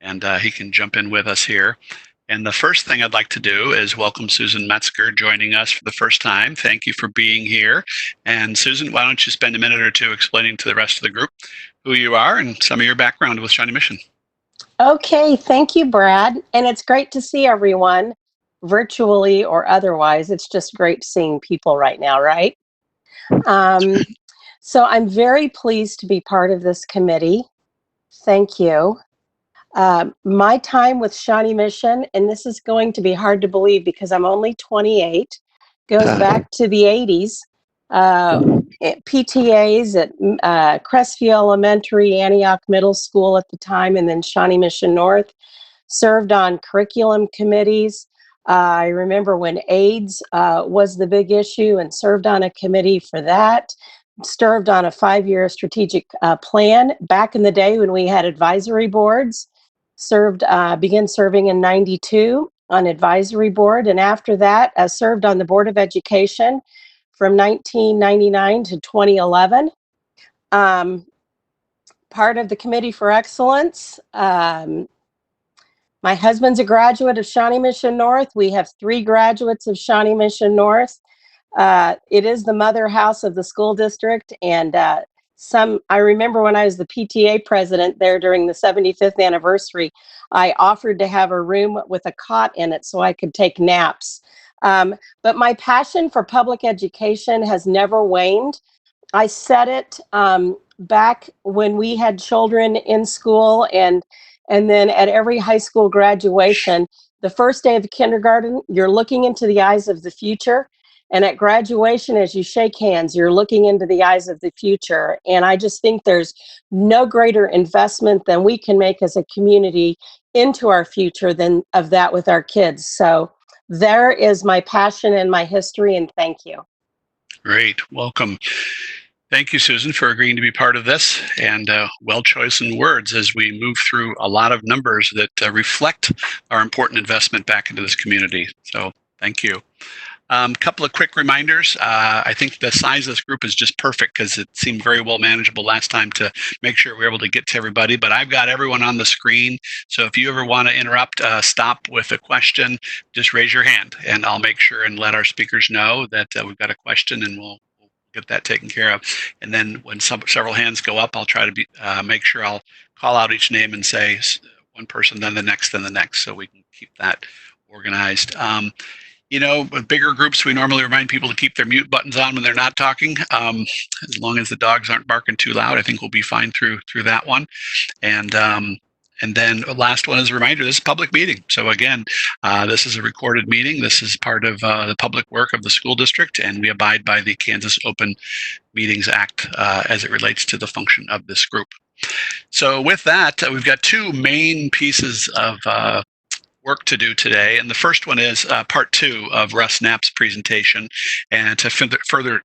and he can jump in with us here. And the first thing I'd like to do is welcome Susan Metzger joining us for the first time. Thank you for being here. And Susan, why don't you spend a minute or two explaining to the rest of the group who you are and some of your background with Shawnee Mission. Okay, thank you, Brad. And it's great to see everyone, virtually or otherwise. It's just great seeing people right now, right? So I'm very pleased to be part of this committee. Thank you. My time with Shawnee Mission, and this is going to be hard to believe because I'm only 28, goes back to the 80s. PTAs at Crestview Elementary, Antioch Middle School at the time, and then Shawnee Mission North. Served on curriculum committees. I remember when AIDS was the big issue and served on a committee for that. Served on a 5-year strategic plan back in the day when we had advisory boards. Began serving in 92 on advisory board, and after that served on the Board of Education from 1999 to 2011. Part of the Committee for Excellence. My husband's a graduate of Shawnee Mission North. We have 3 graduates of Shawnee Mission North. It is the mother house of the school district, and I remember when I was the PTA president there during the 75th anniversary, I offered to have a room with a cot in it so I could take naps. But my passion for public education has never waned. I said it back when we had children in school, and then at every high school graduation, the first day of kindergarten, you're looking into the eyes of the future. And at graduation, as you shake hands, you're looking into the eyes of the future. And I just think there's no greater investment than we can make as a community into our future than of that with our kids. So there is my passion and my history, and thank you. Great. Welcome. Thank you, Susan, for agreeing to be part of this, and well-chosen words as we move through a lot of numbers that reflect our important investment back into this community. So thank you. Couple of quick reminders. I think the size of this group is just perfect because it seemed very well manageable last time to make sure we were able to get to everybody, but I've got everyone on the screen. So if you ever want to interrupt, stop with a question, just raise your hand and I'll make sure and let our speakers know that we've got a question, and we'll get that taken care of. And then when several hands go up, I'll try to make sure I'll call out each name and say one person, then the next, so we can keep that organized. With bigger groups, we normally remind people to keep their mute buttons on when they're not talking. As long as the dogs aren't barking too loud, I think we'll be fine through that one. And then the last one is a reminder, this is a public meeting. So again, this is a recorded meeting. This is part of the public work of the school district, and we abide by the Kansas Open Meetings Act as it relates to the function of this group. So with that, we've got 2 main pieces of work to do today. And the first one is part 2 of Russ Knapp's presentation. And to further,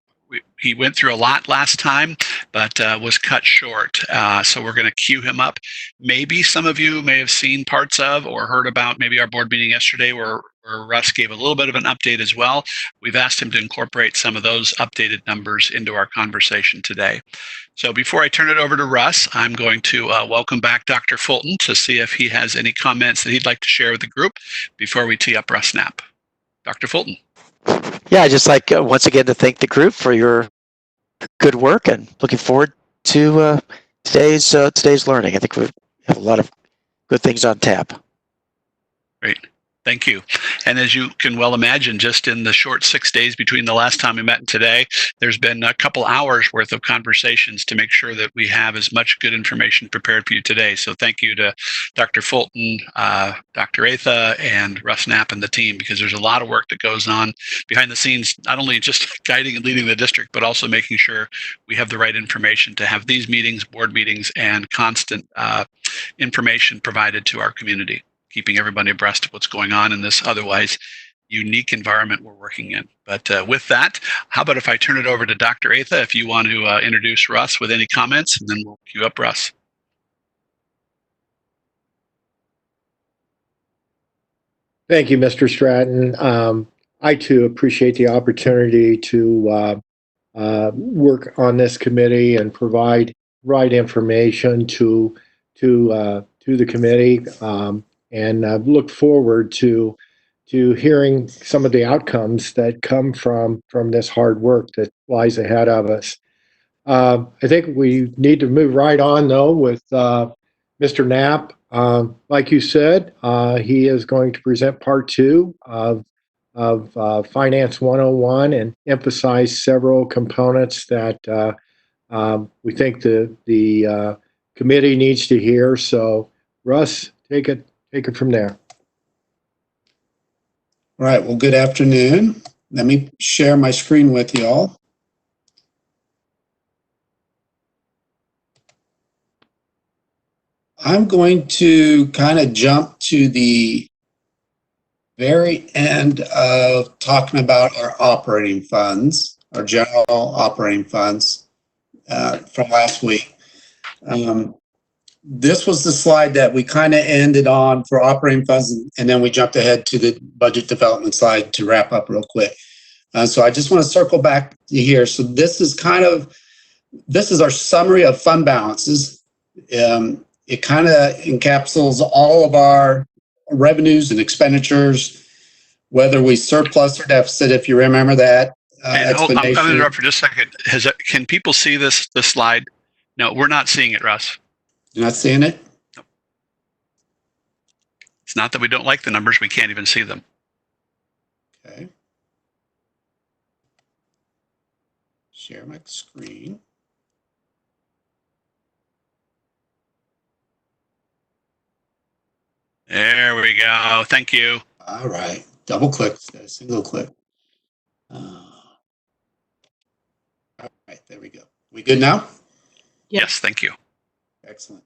he went through a lot last time, but was cut short. So we're going to queue him up. Maybe some of you may have seen parts of or heard about maybe our board meeting yesterday where Russ gave a little bit of an update as well. We've asked him to incorporate some of those updated numbers into our conversation today. So before I turn it over to Russ, I'm going to welcome back Dr. Fulton to see if he has any comments that he'd like to share with the group before we tee up Russ Knapp. Dr. Fulton. Yeah, I'd just like once again to thank the group for your good work, and looking forward to today's learning. I think we have a lot of good things on tap. Great. Thank you. And as you can well imagine, just in the short 6 days between the last time we met and today, there's been a couple hours worth of conversations to make sure that we have as much good information prepared for you today. So thank you to Dr. Fulton, Dr. Atha, and Russ Knapp and the team, because there's a lot of work that goes on behind the scenes, not only just guiding and leading the district, but also making sure we have the right information to have these meetings, board meetings, and constant information provided to our community, keeping everybody abreast of what's going on in this otherwise unique environment we're working in. But with that, how about if I turn it over to Dr. Atha, if you want to introduce Russ with any comments, and then we'll queue up Russ. Thank you, Mr. Stratton. I too appreciate the opportunity to work on this committee and provide right information to the committee, and look forward to hearing some of the outcomes that come from this hard work that lies ahead of us. I think we need to move right on, though, with Mr. Knapp. Like you said, he is going to present part 2 of Finance 101 and emphasize several components that we think the committee needs to hear. So, Russ, take it from there. All right. Well, good afternoon. Let me share my screen with you all. I'm going to kind of jump to the very end of talking about our operating funds, our general operating funds from last week. This was the slide that we kind of ended on for operating funds, and then we jumped ahead to the budget development slide to wrap up real quick. So I just want to circle back to here. So this is our summary of fund balances. It kind of encapsulates all of our revenues and expenditures, whether we surplus or deficit, if you remember that explanation. I'm going to interrupt for just a second. Can people see this slide? No, we're not seeing it, Russ. You're not seeing it? No. It's not that we don't like the numbers. We can't even see them. Okay. Share my screen. There we go. Thank you. All right. Double click, single click. All right, there we go. We good now? Yes, thank you. Excellent.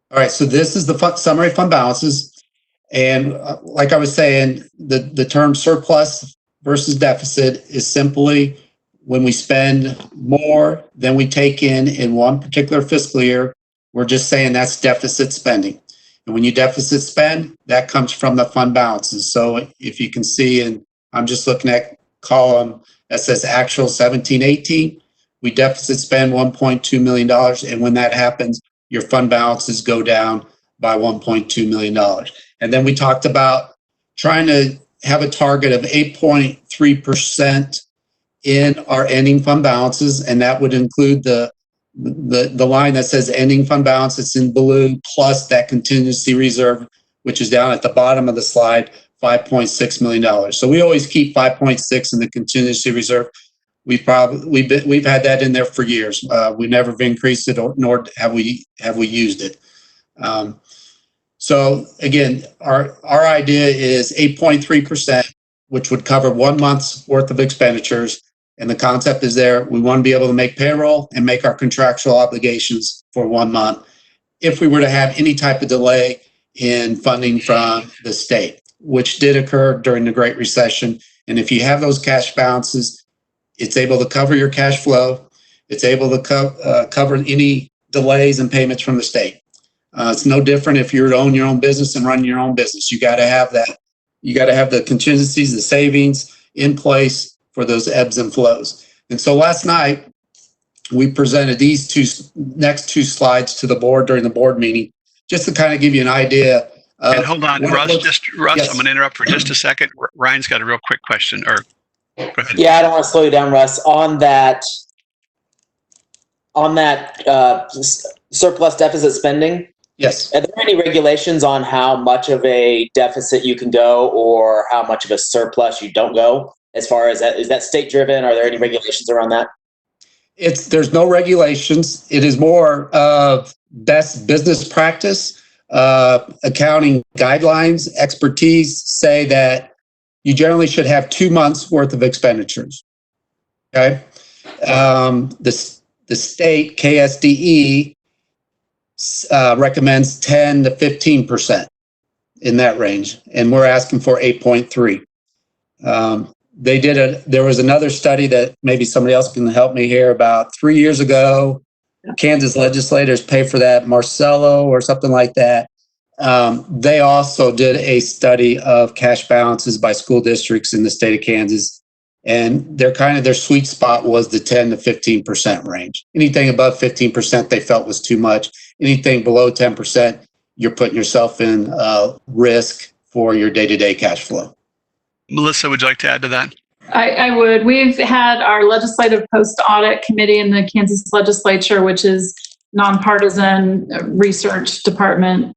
All right, so this is the summary fund balances. And like I was saying, the term surplus versus deficit is simply when we spend more than we take in one particular fiscal year, we're just saying that's deficit spending. And when you deficit spend, that comes from the fund balances. So if you can see, and I'm just looking at column that says actual 17-18, we deficit spend $1.2 million. And when that happens, your fund balances go down by $1.2 million. And then we talked about trying to have a target of 8.3% in our ending fund balances, and that would include the line that says ending fund balance. It's in blue, plus that contingency reserve, which is down at the bottom of the slide, $5.6 million. So we always keep 5.6 in the contingency reserve. We've had that in there for years. We've never increased it, nor have we used it. So again, our idea is 8.3%, which would cover 1 month's worth of expenditures. And the concept is there. We want to be able to make payroll and make our contractual obligations for 1 month if we were to have any type of delay in funding from the state, which did occur during the Great Recession. And if you have those cash balances, it's able to cover your cash flow. It's able to cover any delays and payments from the state. It's no different if you're to own your own business and run your own business. You got to have that. You got to have the contingencies, the savings in place for those ebbs and flows. And so last night, we presented these next two slides to the board during the board meeting, just to kind of give you an idea. And hold on, Russ, Yes. I'm going to interrupt for just a second. Ryan's got a real quick question, or go ahead. Yeah, I don't want to slow you down, Russ. On that surplus deficit spending, Yes. are there any regulations on how much of a deficit you can go or how much of a surplus you don't go? As far as that, is that state driven? Are there any regulations around that? There's no regulations. It is more of best business practice. Accounting guidelines, expertise say that you generally should have 2 months worth of expenditures. Okay. The state KSDE recommends 10 to 15% in that range, and we're asking for 8.3. There was another study that maybe somebody else can help me here about 3 years ago. Kansas legislators pay for that, Marcello or something like that. They also did a study of cash balances by school districts in the state of Kansas. And their sweet spot was the 10 to 15% range. Anything above 15% they felt was too much. Anything below 10%, you're putting yourself in risk for your day-to-day cash flow. Melissa, would you like to add to that? I would. We've had our legislative post-audit committee in the Kansas legislature, which is nonpartisan research department.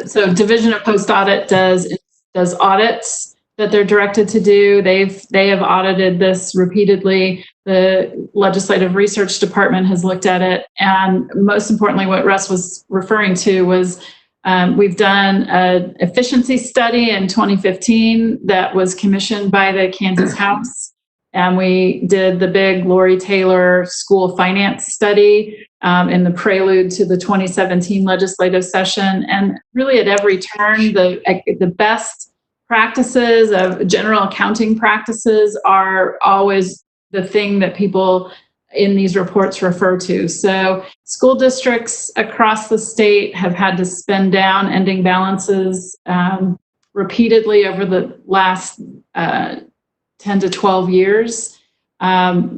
So Division of Post-Audit does audits that they're directed to do. They have audited this repeatedly. The legislative research department has looked at it. And most importantly, what Russ was referring to was we've done an efficiency study in 2015 that was commissioned by the Kansas House. And we did the big Lori Taylor school finance study in the prelude to the 2017 legislative session. And really at every turn, the best practices of general accounting practices are always the thing that people in these reports refer to. So school districts across the state have had to spend down ending balances repeatedly over the last 10 to 12 years.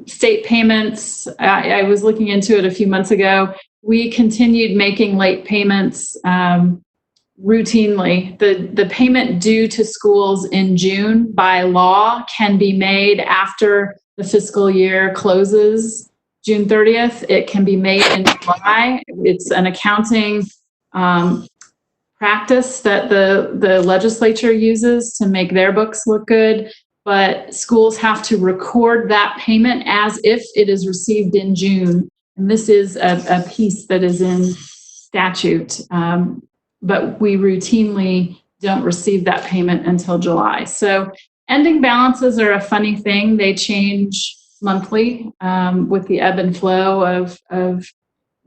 State payments, I was looking into it a few months ago. We continued making late payments routinely. The payment due to schools in June by law can be made after the fiscal year closes June 30th. It can be made in July. It's an accounting practice that the legislature uses to make their books look good. But schools have to record that payment as if it is received in June. And this is a piece that is in statute. But we routinely don't receive that payment until July. So ending balances are a funny thing. They change monthly with the ebb and flow of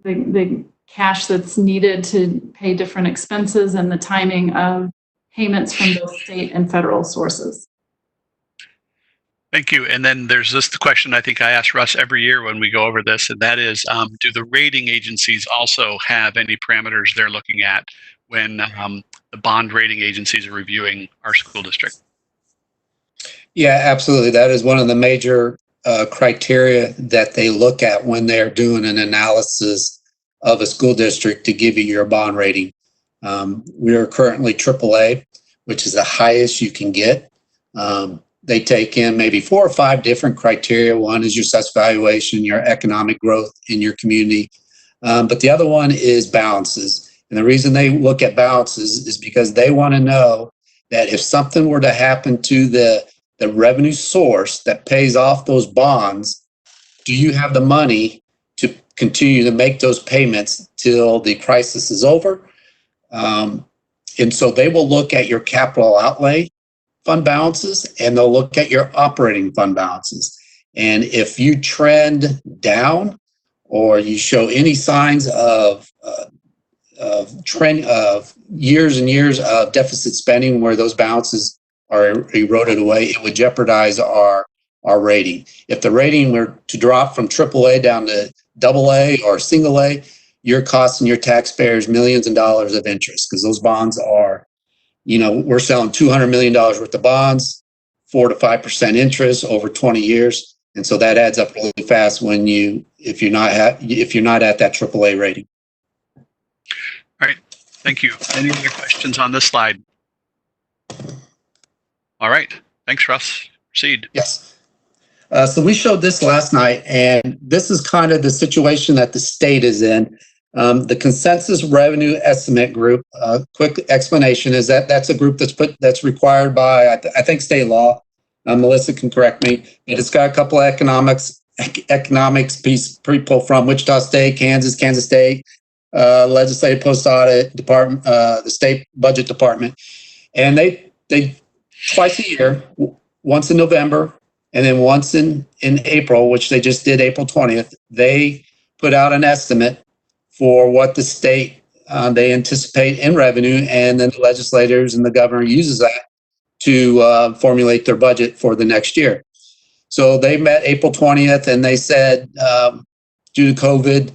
the cash that's needed to pay different expenses and the timing of payments from both state and federal sources. Thank you. And then there's the question I think I ask Russ every year when we go over this, and that is, do the rating agencies also have any parameters they're looking at when the bond rating agencies are reviewing our school district? Yeah, absolutely. That is one of the major criteria that they look at when they're doing an analysis of a school district to give you your bond rating. We are currently AAA, which is the highest you can get. They take in maybe 4 or 5 different criteria. One is your assessed valuation, your economic growth in your community. But the other one is balances. And the reason they look at balances is because they want to know that if something were to happen to the revenue source that pays off those bonds, do you have the money to continue to make those payments till the crisis is over? And so they will look at your capital outlay fund balances, and they'll look at your operating fund balances. And if you trend down or you show any signs of trend of years and years of deficit spending where those balances are eroded away, it would jeopardize our rating. If the rating were to drop from AAA down to AA or single A, you're costing your taxpayers millions of dollars of interest, because those bonds are, we're selling $200 million worth of bonds, 4 to 5% interest over 20 years. And so that adds up really fast if you're not at that AAA rating. All right. Thank you. Any other questions on this slide? All right. Thanks, Russ. Proceed. Yes. So we showed this last night, and this is kind of the situation that the state is in. The consensus revenue estimate group, quick explanation is that—that's a group that's required by, I think, state law. Melissa can correct me, but it's got a couple of economics people from Wichita State, Kansas State, legislative post-audit department, the state budget department. And they twice a year, once in November and then once in April, which they just did April 20th, they put out an estimate for what the state they anticipate in revenue, and then the legislators and the governor uses that to formulate their budget for the next year. So they met April 20th, and they said, due to COVID,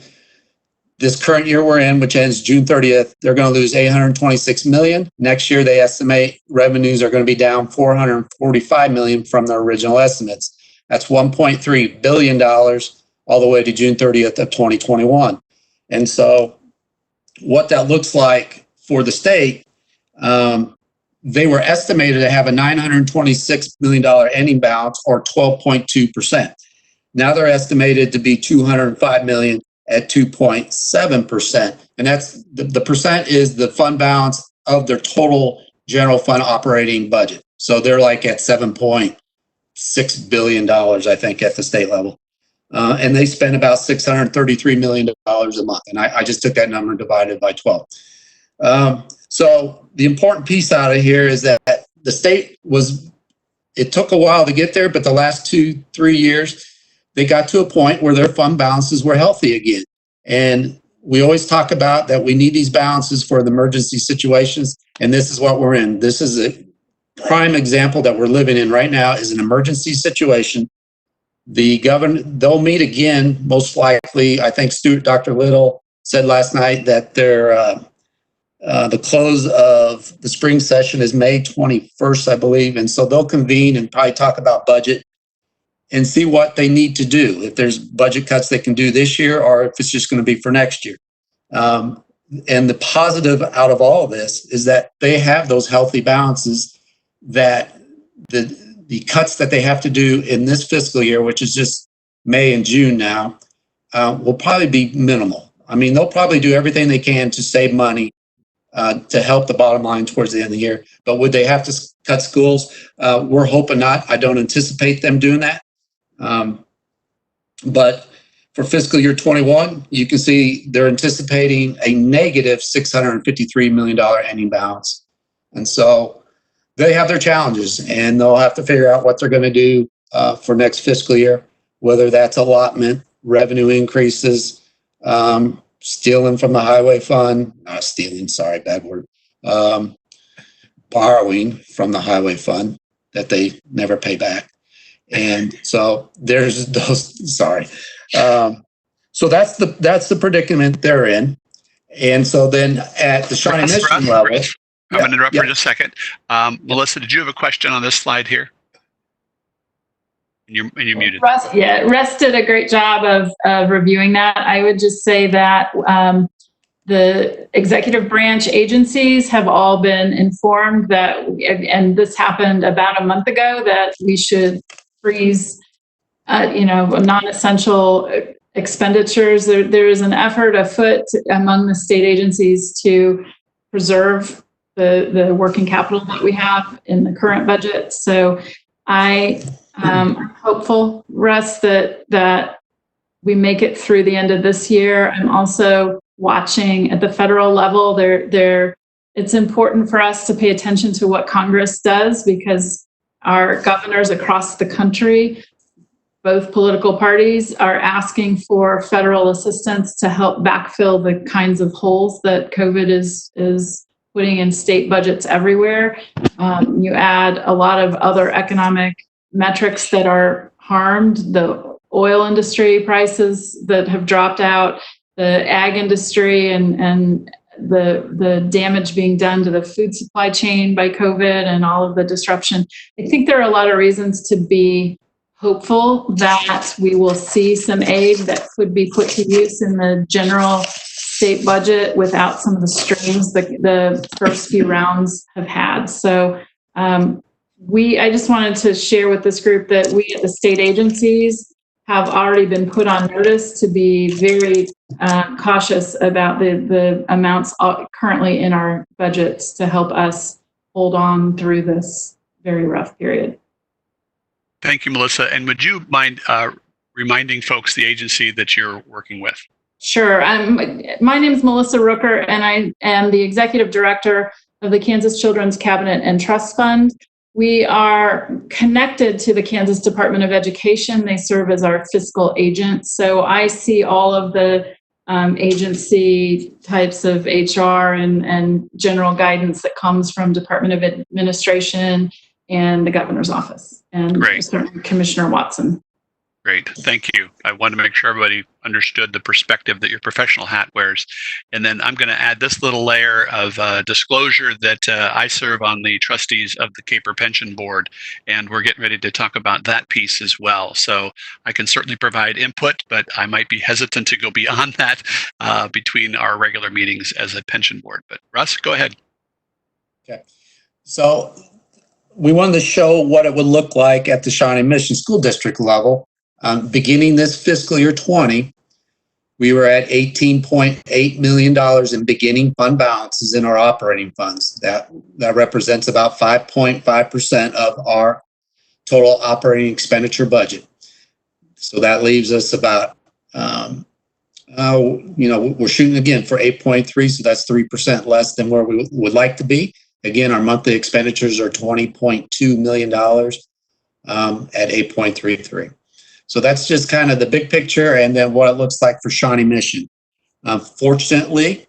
this current year we're in, which ends June 30th, they're going to lose $826 million. Next year, they estimate revenues are going to be down $445 million from their original estimates. That's $1.3 billion all the way to June 30th of 2021. And so what that looks like for the state, they were estimated to have a $926 million ending balance, or 12.2%. Now they're estimated to be $205 million at 2.7%. And that's the percent is the fund balance of their total general fund operating budget. So they're like at $7.6 billion, I think, at the state level. And they spend about $633 million a month. And I just took that number and divided by 12. So the important piece out of here is that the state it took a while to get there, but the last 2-3 years, they got to a point where their fund balances were healthy again. And we always talk about that we need these balances for the emergency situations. And this is what we're in. This is a prime example that we're living in right now, is an emergency situation. The governor, they'll meet again, most likely. I think Dr. Little said last night that the close of the spring session is May 21st, I believe. And so they'll convene and probably talk about budget and see what they need to do. If there's budget cuts they can do this year, or if it's just going to be for next year. And the positive out of all of this is that they have those healthy balances, that the cuts that they have to do in this fiscal year, which is just May and June now, will probably be minimal. I mean, they'll probably do everything they can to save money to help the bottom line towards the end of the year. But would they have to cut schools? We're hoping not. I don't anticipate them doing that. But for fiscal year 21, you can see they're anticipating a negative $653 million ending balance. And so they have their challenges, and they'll have to figure out what they're going to do for next fiscal year, whether that's allotment, revenue increases, stealing from the highway fund, not stealing, sorry, bad word, borrowing from the highway fund that they never pay back. And so there's those, sorry. So that's the predicament they're in. And so then at the Shawnee Mission level, I'm going to interrupt for just a second. Melissa, did you have a question on this slide here? And you're muted. Russ did a great job of reviewing that. I would just say that the executive branch agencies have all been informed that, and this happened about a month ago, that we should freeze, non-essential expenditures. There is an effort afoot among the state agencies to preserve the working capital that we have in the current budget. So I'm hopeful, Russ, that we make it through the end of this year. I'm also watching at the federal level. It's important for us to pay attention to what Congress does, because our governors across the country, both political parties, are asking for federal assistance to help backfill the kinds of holes that COVID is putting in state budgets everywhere. You add a lot of other economic metrics that are harmed, the oil industry prices that have dropped out, the ag industry, and the damage being done to the food supply chain by COVID and all of the disruption. I think there are a lot of reasons to be hopeful that we will see some aid that could be put to use in the general state budget without some of the strains that the first few rounds have had. So I just wanted to share with this group that we at the state agencies have already been put on notice to be very cautious about the amounts currently in our budgets to help us hold on through this very rough period. Thank you, Melissa. And would you mind reminding folks the agency that you're working with? Sure. My name is Melissa Rooker, and I am the executive director of the Kansas Children's Cabinet and Trust Fund. We are connected to the Kansas Department of Education. They serve as our fiscal agent. So I see all of the agency types of HR and general guidance that comes from Department of Administration and the governor's office, and certainly Commissioner Watson. Great. Thank you. I want to make sure everybody understood the perspective that your professional hat wears. And then I'm going to add this little layer of disclosure that I serve on the trustees of the Caper Pension Board, and we're getting ready to talk about that piece as well. So I can certainly provide input, but I might be hesitant to go beyond that between our regular meetings as a pension board. But Russ, go ahead. Okay. So we wanted to show what it would look like at the Shawnee Mission School District level. Beginning this fiscal year 20, we were at $18.8 million in beginning fund balances in our operating funds. That represents about 5.5% of our total operating expenditure budget. So that leaves us about, we're shooting again for 8.3, so that's 3% less than where we would like to be. Again, our monthly expenditures are $20.2 million at 8.33. So that's just kind of the big picture and then what it looks like for Shawnee Mission. Fortunately,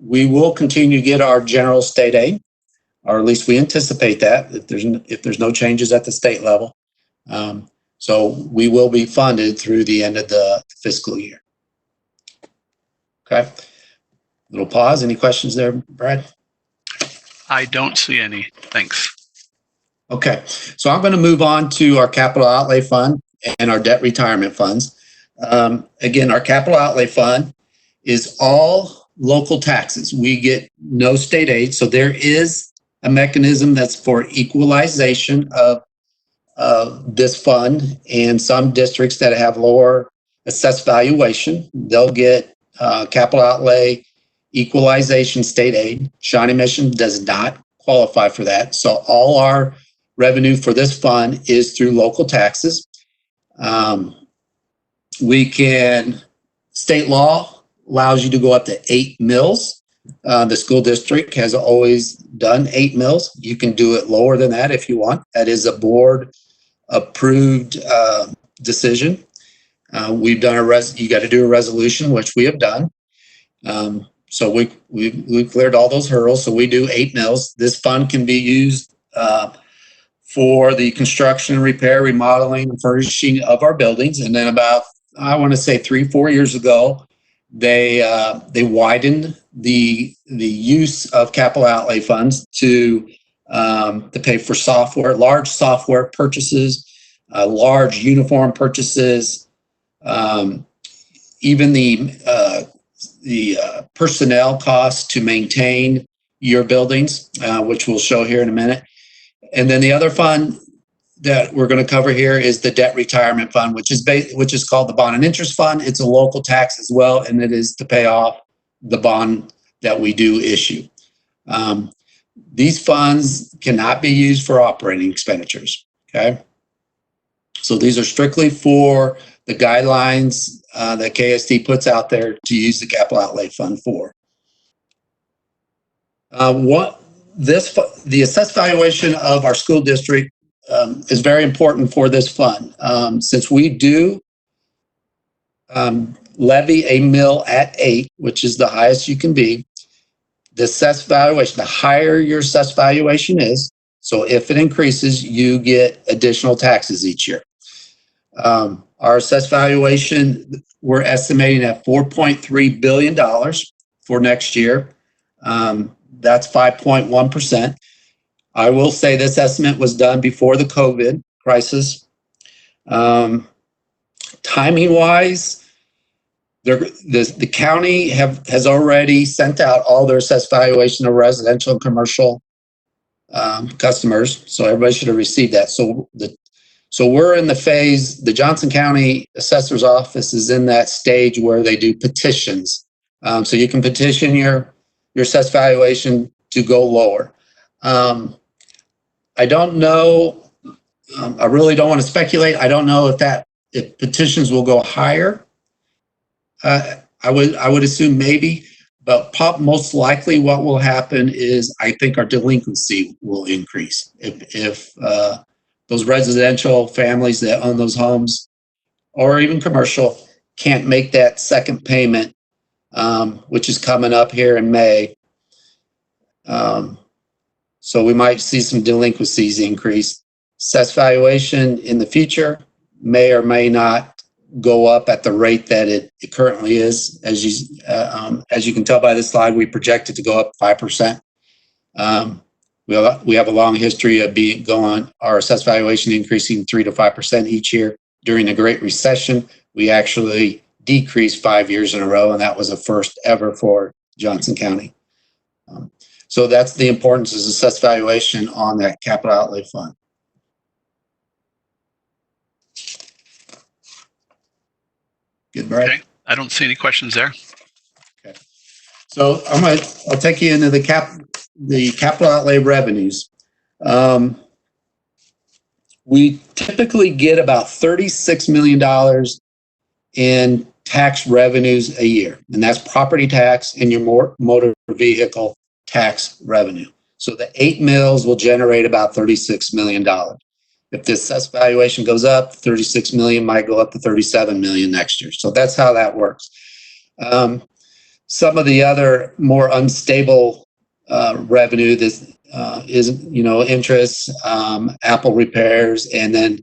we will continue to get our general state aid, or at least we anticipate that if there's no changes at the state level. So we will be funded through the end of the fiscal year. Okay. Little pause. Any questions there, Brad? I don't see any. Thanks. Okay. So I'm going to move on to our capital outlay fund and our debt retirement funds. Again, our capital outlay fund is all local taxes. We get no state aid. So there is a mechanism that's for equalization of this fund, and some districts that have lower assessed valuation, they'll get capital outlay equalization state aid. Shawnee Mission does not qualify for that. So all our revenue for this fund is through local taxes. State law allows you to go up to 8 mills. The school district has always done 8 mills. You can do it lower than that if you want. That is a board approved decision. We've done you got to do a resolution, which we have done. So we cleared all those hurdles. So we do 8 mills. This fund can be used for the construction, repair, remodeling, and furnishing of our buildings. And then about, I want to say 3-4 years ago, they widened the use of capital outlay funds to pay for software, large software purchases, large uniform purchases, even the personnel costs to maintain your buildings, which we'll show here in a minute. And then the other fund that we're going to cover here is the debt retirement fund, which is called the bond and interest fund. It's a local tax as well, and it is to pay off the bond that we do issue. These funds cannot be used for operating expenditures. Okay, so these are strictly for the guidelines that KSD puts out there to use the capital outlay fund for. The assessed valuation of our school district is very important for this fund. Since we do levy a mill at 8, which is the highest you can be, the assessed valuation, the higher your assessed valuation is, so if it increases, you get additional taxes each year. Our assessed valuation, we're estimating at $4.3 billion for next year. That's 5.1%. I will say this estimate was done before the COVID crisis. Timing wise, the county has already sent out all their assessed valuation of residential and commercial customers. So everybody should have received that. So we're in the phase, the Johnson County Assessor's Office is in that stage where they do petitions. So you can petition your assessed valuation to go lower. I don't know. I really don't want to speculate. I don't know if petitions will go higher. I would assume maybe, but most likely what will happen is I think our delinquency will increase if those residential families that own those homes or even commercial can't make that second payment, which is coming up here in May. So we might see some delinquencies increase. Assessed valuation in the future, may or may not go up at the rate that it currently is. As you can tell by this slide, we project it to go up 5%. We have a long history of our assessed valuation increasing 3 to 5% each year. During the Great Recession, we actually decreased 5 years in a row, and that was a first ever for Johnson County. So that's the importance of assessed valuation on that capital outlay fund. Good, Brad? Okay. I don't see any questions there. Okay. So I'll take you into the capital outlay revenues. We typically get about $36 million in tax revenues a year, and that's property tax and your motor vehicle tax revenue. So the 8 mills will generate about $36 million. If the assessed valuation goes up, 36 million might go up to 37 million next year. So that's how that works. Some of the other more unstable revenue is interest, Apple repairs, and then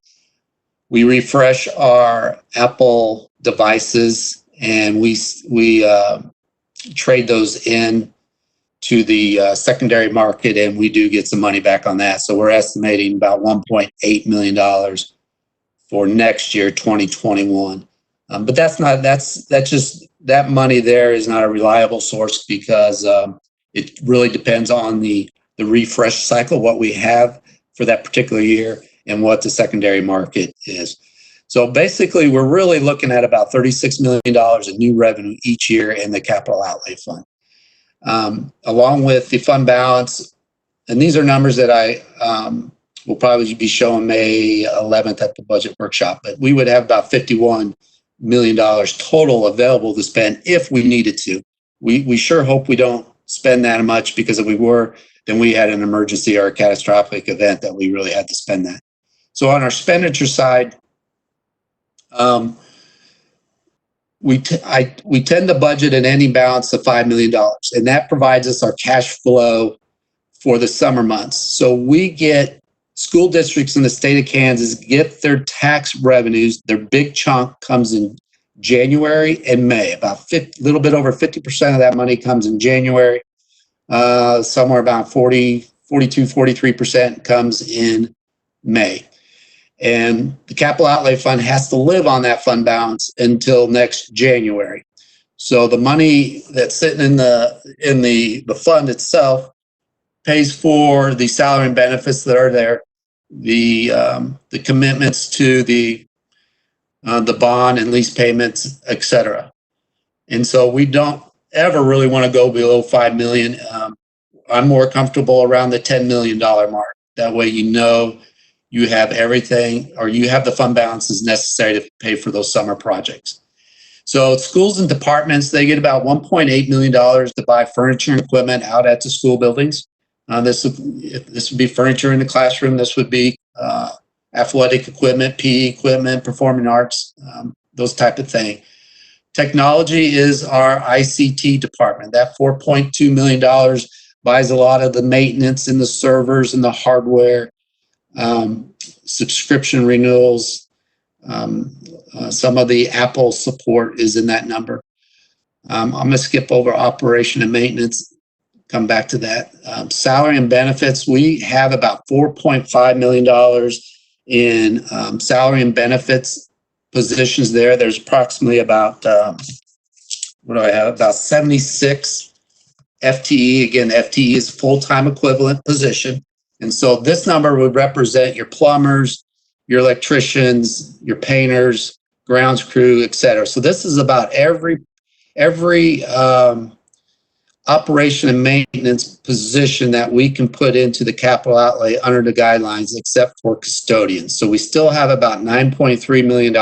we refresh our Apple devices and we trade those in to the secondary market, and we do get some money back on that. So we're estimating about $1.8 million for next year, 2021. But that money there is not a reliable source because it really depends on the refresh cycle, what we have for that particular year and what the secondary market is. So basically, we're really looking at about $36 million in new revenue each year in the capital outlay fund. Along with the fund balance, and these are numbers that I will probably be showing May 11th at the budget workshop, but we would have about $51 million total available to spend if we needed to. We sure hope we don't spend that much, because if we were, then we had an emergency or a catastrophic event that we really had to spend that. So on our expenditure side, we tend to budget an ending balance of $5 million, and that provides us our cash flow for the summer months. So we get school districts in the state of Kansas get their tax revenues. Their big chunk comes in January and May. About a little bit over 50% of that money comes in January. Somewhere about 43% comes in May. And the capital outlay fund has to live on that fund balance until next January. So the money that's sitting in the fund itself pays for the salary and benefits that are there, the commitments to the bond and lease payments, etc. And so we don't ever really want to go below $5 million. I'm more comfortable around the $10 million mark. That way, you have everything, or you have the fund balances necessary to pay for those summer projects. So schools and departments, they get about $1.8 million to buy furniture and equipment out at the school buildings. This would be furniture in the classroom. This would be athletic equipment, PE equipment, performing arts, those type of thing. Technology is our ICT department. That $4.2 million buys a lot of the maintenance and the servers and the hardware, subscription renewals. Some of the Apple support is in that number. I'm going to skip over operation and maintenance, come back to that. Salary and benefits, we have about $4.5 million in salary and benefits positions there. There's approximately about, about 76 FTE. Again, FTE is full-time equivalent position. And so this number would represent your plumbers, your electricians, your painters, grounds crew, et cetera. So this is about every operation and maintenance position that we can put into the capital outlay under the guidelines, except for custodians. So we still have about $9.3 million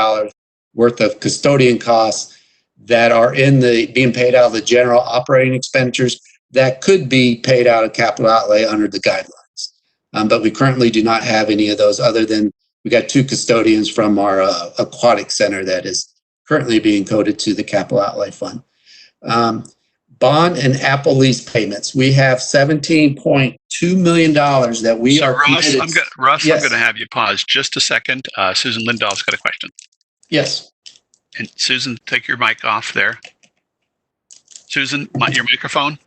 worth of custodian costs that are being paid out of the general operating expenditures that could be paid out of capital outlay under the guidelines. But we currently do not have any of those, other than we got 2 custodians from our aquatic center that is currently being coded to the capital outlay fund. bond and Apple lease payments. We have $17.2 million that we are Russ, committed. Russ, Yes. I'm going to have you pause just a second. Susan Lindahl's got a question. Yes. And Susan, take your mic off there. Susan, your microphone.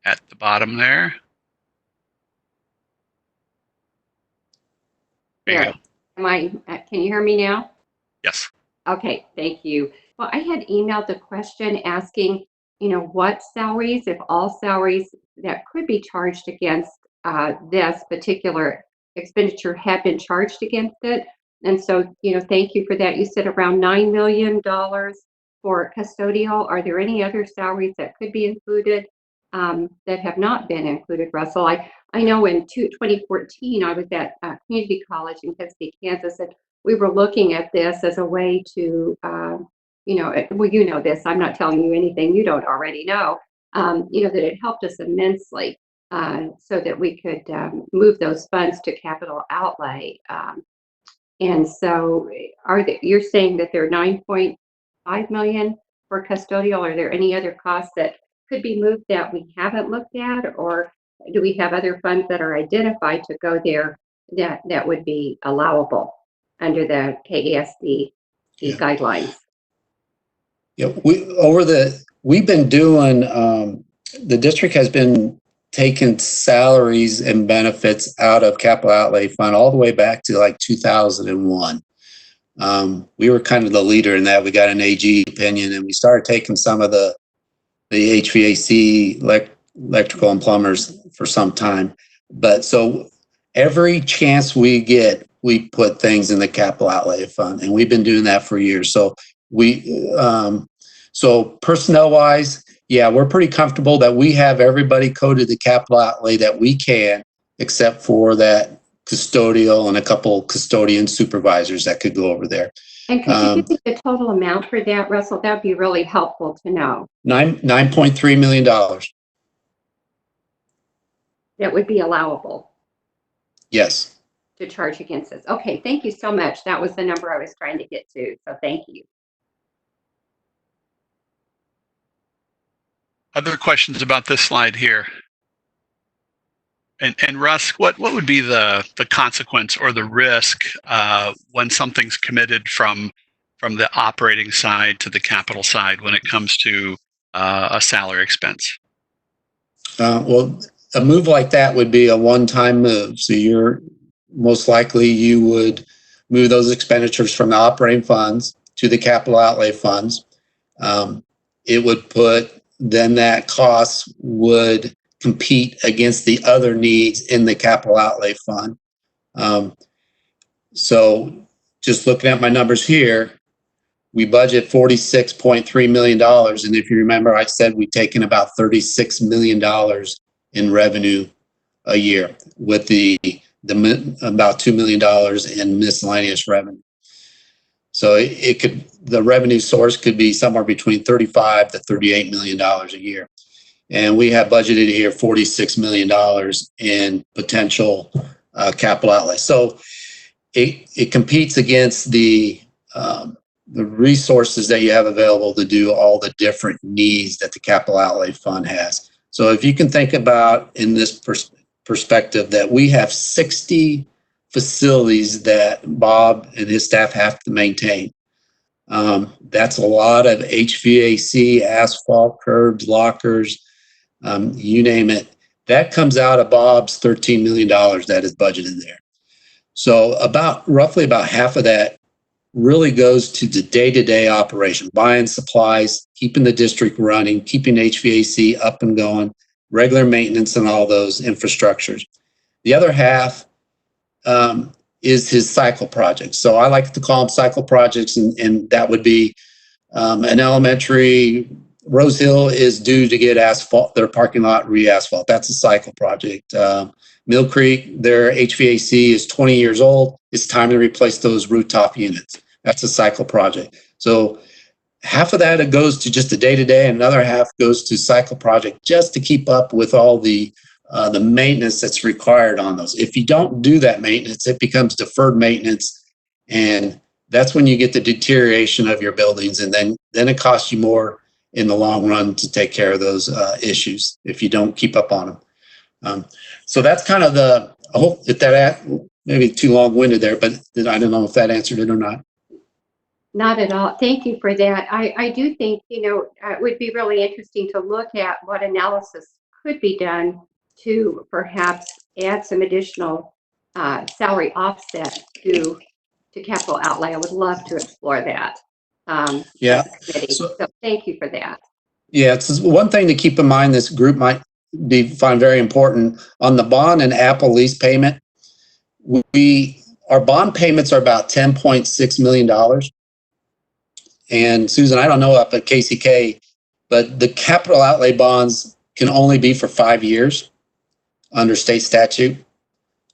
At the bottom there. There you go. Can you hear me now? Yes. Okay, thank you. Well, I had emailed the question asking, what salaries, if all salaries that could be charged against this particular expenditure had been charged against it. And so, thank you for that. You said around $9 million for custodial. Are there any other salaries that could be included that have not been included, Russell? I know in 2014, I was at community college in Kansas, Kansas, and we were looking at this as a way to, this, I'm not telling you anything you don't already know, that it helped us immensely so that we could move those funds to capital outlay. And so you're saying that there are 9.5 million for custodial. Are there any other costs that could be moved that we haven't looked at, or do we have other funds that are identified to go there that would be allowable under the KESD guidelines? Yeah, we've been doing, the district has been taking salaries and benefits out of capital outlay fund all the way back to like 2001. We were kind of the leader in that. We got an AG opinion, and we started taking some of the HVAC, electrical and plumbers for some time. But so every chance we get, we put things in the capital outlay fund, and we've been doing that for years. So so personnel wise, yeah, we're pretty comfortable that we have everybody coded the capital outlay that we can, except for that custodial and a couple custodian supervisors that could go over there. And could you give me the total amount for that, Russell? That would be really helpful to know. $9.3 million. That would be allowable. Yes. To charge against this. Okay, thank you so much. That was the number I was trying to get to. So thank you. Other questions about this slide here? And Russ, what would be the consequence or the risk when something's committed from the operating side to the capital side when it comes to a salary expense? Well, a move like that would be a one-time move. So most likely you would move those expenditures from the operating funds to the capital outlay funds. It would then that cost would compete against the other needs in the capital outlay fund. So just looking at my numbers here, we budget $46.3 million. And if you remember, I said we've taken about $36 million in revenue a year with the about $2 million in miscellaneous revenue. So the revenue source could be somewhere between $35 to $38 million a year. And we have budgeted here $46 million in potential capital outlay. So it competes against the resources that you have available to do all the different needs that the capital outlay fund has. So if you can think about in this perspective that we have 60 facilities that Bob and his staff have to maintain. That's a lot of HVAC, asphalt, curbs, lockers, you name it. That comes out of Bob's $13 million that is budgeted there. So roughly about half of that really goes to the day-to-day operation, buying supplies, keeping the district running, keeping HVAC up and going, regular maintenance and all those infrastructures. The other half is his cycle projects. So I like to call them cycle projects, and that would be an elementary. Rose Hill is due to get asphalt, their parking lot re-asphalt. That's a cycle project. Mill Creek, their HVAC is 20 years old. It's time to replace those rooftop units. That's a cycle project. So half of that it goes to just the day-to-day, and another half goes to cycle project just to keep up with all the maintenance that's required on those. If you don't do that maintenance, it becomes deferred maintenance, and that's when you get the deterioration of your buildings, and then it costs you more in the long run to take care of those issues if you don't keep up on them. So that's kind of I hope that maybe too long-winded there, but I don't know if that answered it or not. Not at all. Thank you for that. I do think, it would be really interesting to look at what analysis could be done to perhaps add some additional salary offset to capital outlay. I would love to explore that. Yeah. As a committee. So thank you for that. yeah, it's one thing to keep in mind. This group might find very important on the bond and Apple lease payment. Our bond payments are about $10.6 million. And Susan, I don't know up at KCK, but the capital outlay bonds can only be for 5 years under state statute.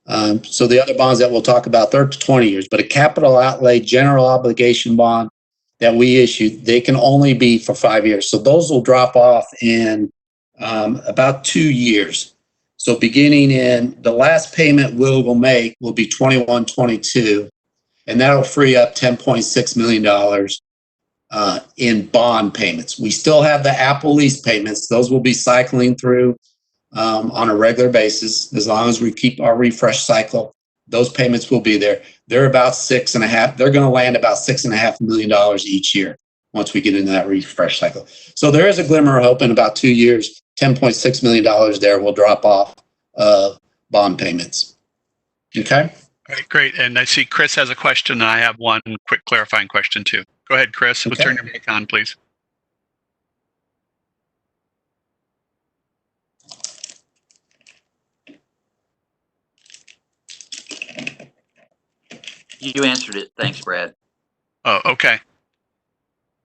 So the other bonds that we'll talk about, they're 20 years, but a capital outlay general obligation bond that we issue, they can only be for 5 years. So those will drop off in about 2 years. So beginning in the last payment we'll make will be 21-22, and that'll free up $10.6 million in bond payments. We still have the Apple lease payments. Those will be cycling through on a regular basis. As long as we keep our refresh cycle, those payments will be there. They're about they're going to land about $6.5 million each year once we get into that refresh cycle. So there is a glimmer of hope. In about 2 years, $10.6 million there will drop off bond payments. Okay. All right, great. And I see Chris has a question, and I have one quick clarifying question too. Go ahead, Chris. We'll turn your mic on, please. You answered it. Thanks, Brad. Oh, okay.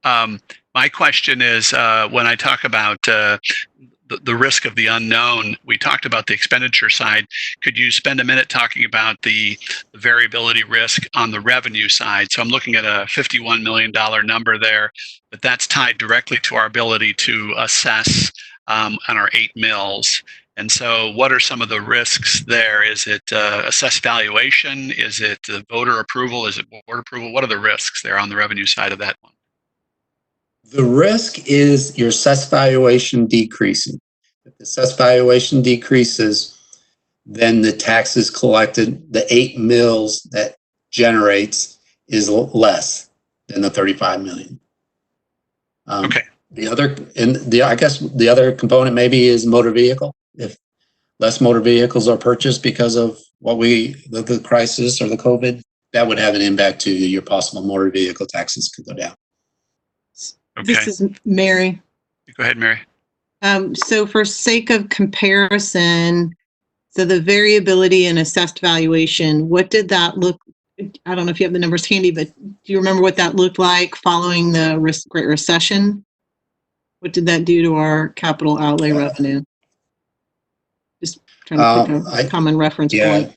My question is, when I talk about the risk of the unknown, we talked about the expenditure side. Could you spend a minute talking about the variability risk on the revenue side? So I'm looking at a $51 million number there, but that's tied directly to our ability to assess on our 8 mills. And so what are some of the risks there? Is it assessed valuation? Is it voter approval? Is it board approval? What are the risks there on the revenue side of that one? The risk is your assessed valuation decreasing. If the assessed valuation decreases, then the taxes collected, the 8 mills that generates is less than the 35 million. Okay. I guess the other component maybe is motor vehicle. If less motor vehicles are purchased because of the crisis or the COVID, that would have an impact to your possible motor vehicle taxes could go down. Okay. This is Mary. Go ahead, Mary. So for sake of comparison, so the variability in assessed valuation, what did that look? I don't know if you have the numbers handy, but do you remember what that looked like following the Great Recession? What did that do to our capital outlay revenue? Just trying to pick a common reference point.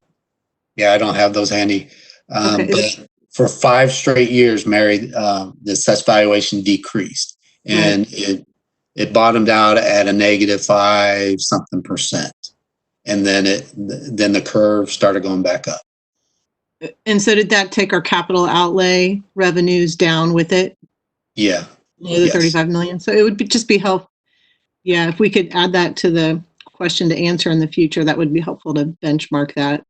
Yeah, I don't have those handy. Okay. But for 5 straight years, Mary, the assessed valuation decreased, and it bottomed out at a -5 something %, and then the curve started going back up. And so did that take our capital outlay revenues down with it? Yeah. The 35 million. So it would just be helpful. Yeah, if we could add that to the question to answer in the future, that would be helpful to benchmark that,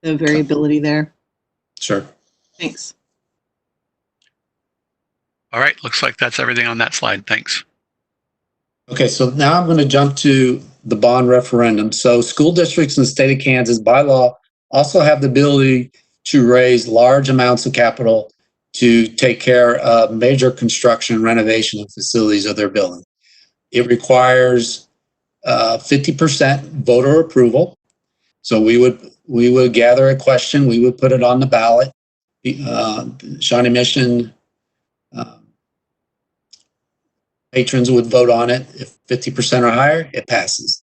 the variability there. Sure. Thanks. All right. Looks like that's everything on that slide. Thanks. Okay, so now I'm going to jump to the bond referendum. So school districts in the state of Kansas by law also have the ability to raise large amounts of capital to take care of major construction, renovation, and facilities of their building. It requires 50% voter approval. So we would gather a question, we would put it on the ballot. Shawnee Mission patrons would vote on it. If 50% or higher, it passes.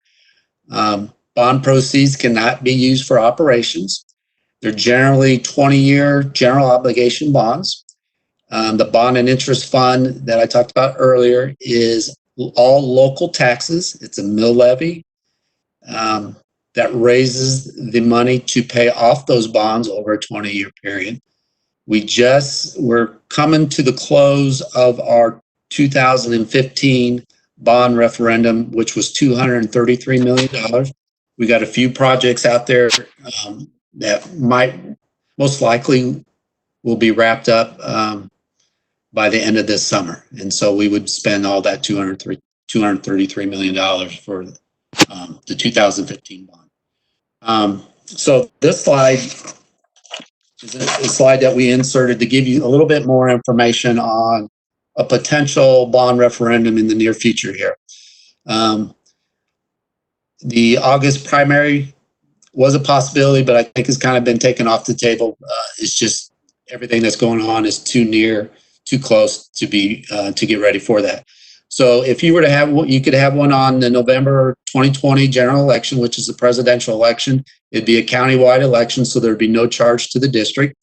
Bond proceeds cannot be used for operations. They're generally 20-year general obligation bonds. The bond and interest fund that I talked about earlier is all local taxes. It's a mill levy that raises the money to pay off those bonds over a 20-year period. We're coming to the close of our 2015 bond referendum, which was $233 million. We got a few projects out there that might most likely will be wrapped up by the end of this summer. And so we would spend all that $233 million for the 2015 bond. So this slide is a slide that we inserted to give you a little bit more information on a potential bond referendum in the near future here. The August primary was a possibility, but I think it's kind of been taken off the table. It's just everything that's going on is too close to get ready for that. So if you were to have, you could have one on the November 2020 general election, which is the presidential election. It'd be a countywide election, so there'd be no charge to the district.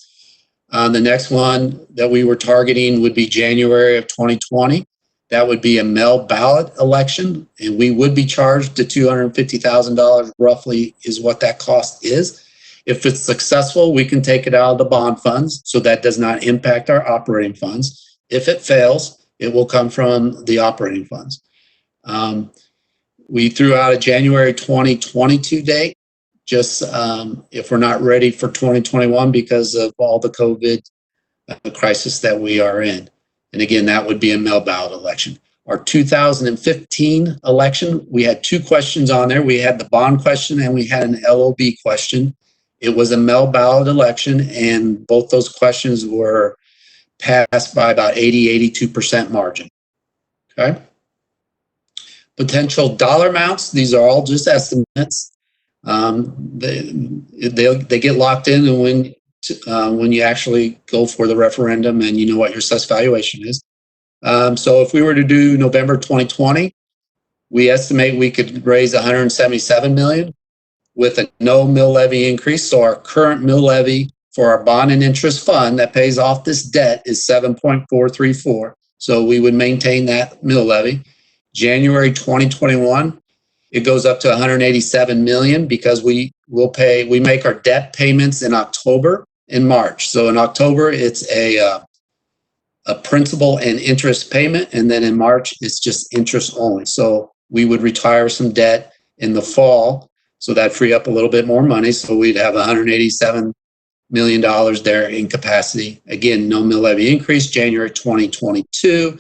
The next one that we were targeting would be January of 2020. That would be a mail ballot election, and we would be charged to $250,000 roughly is what that cost is. If it's successful, we can take it out of the bond funds, so that does not impact our operating funds. If it fails, it will come from the operating funds. We threw out a January 2022 date, just if we're not ready for 2021 because of all the COVID crisis that we are in. And again, that would be a mail ballot election. Our 2015 election, we had two questions on there. We had the bond question and we had an LOB question. It was a mail ballot election, and both those questions were passed by about 82% margin. Okay. Potential dollar amounts, these are all just estimates. They get locked in and when you actually go for the referendum and you know what your assessed valuation is. So if we were to do November 2020, we estimate we could raise $177 million with a no mill levy increase. So our current mill levy for our bond and interest fund that pays off this debt is 7.434. So we would maintain that mill levy. January 2021, it goes up to 187 million because we make our debt payments in October and March. So in October, it's a principal and interest payment, and then in March, it's just interest only. So we would retire some debt in the fall, so that free up a little bit more money. So we'd have $187 million there in capacity. Again, no mill levy increase. January 2022,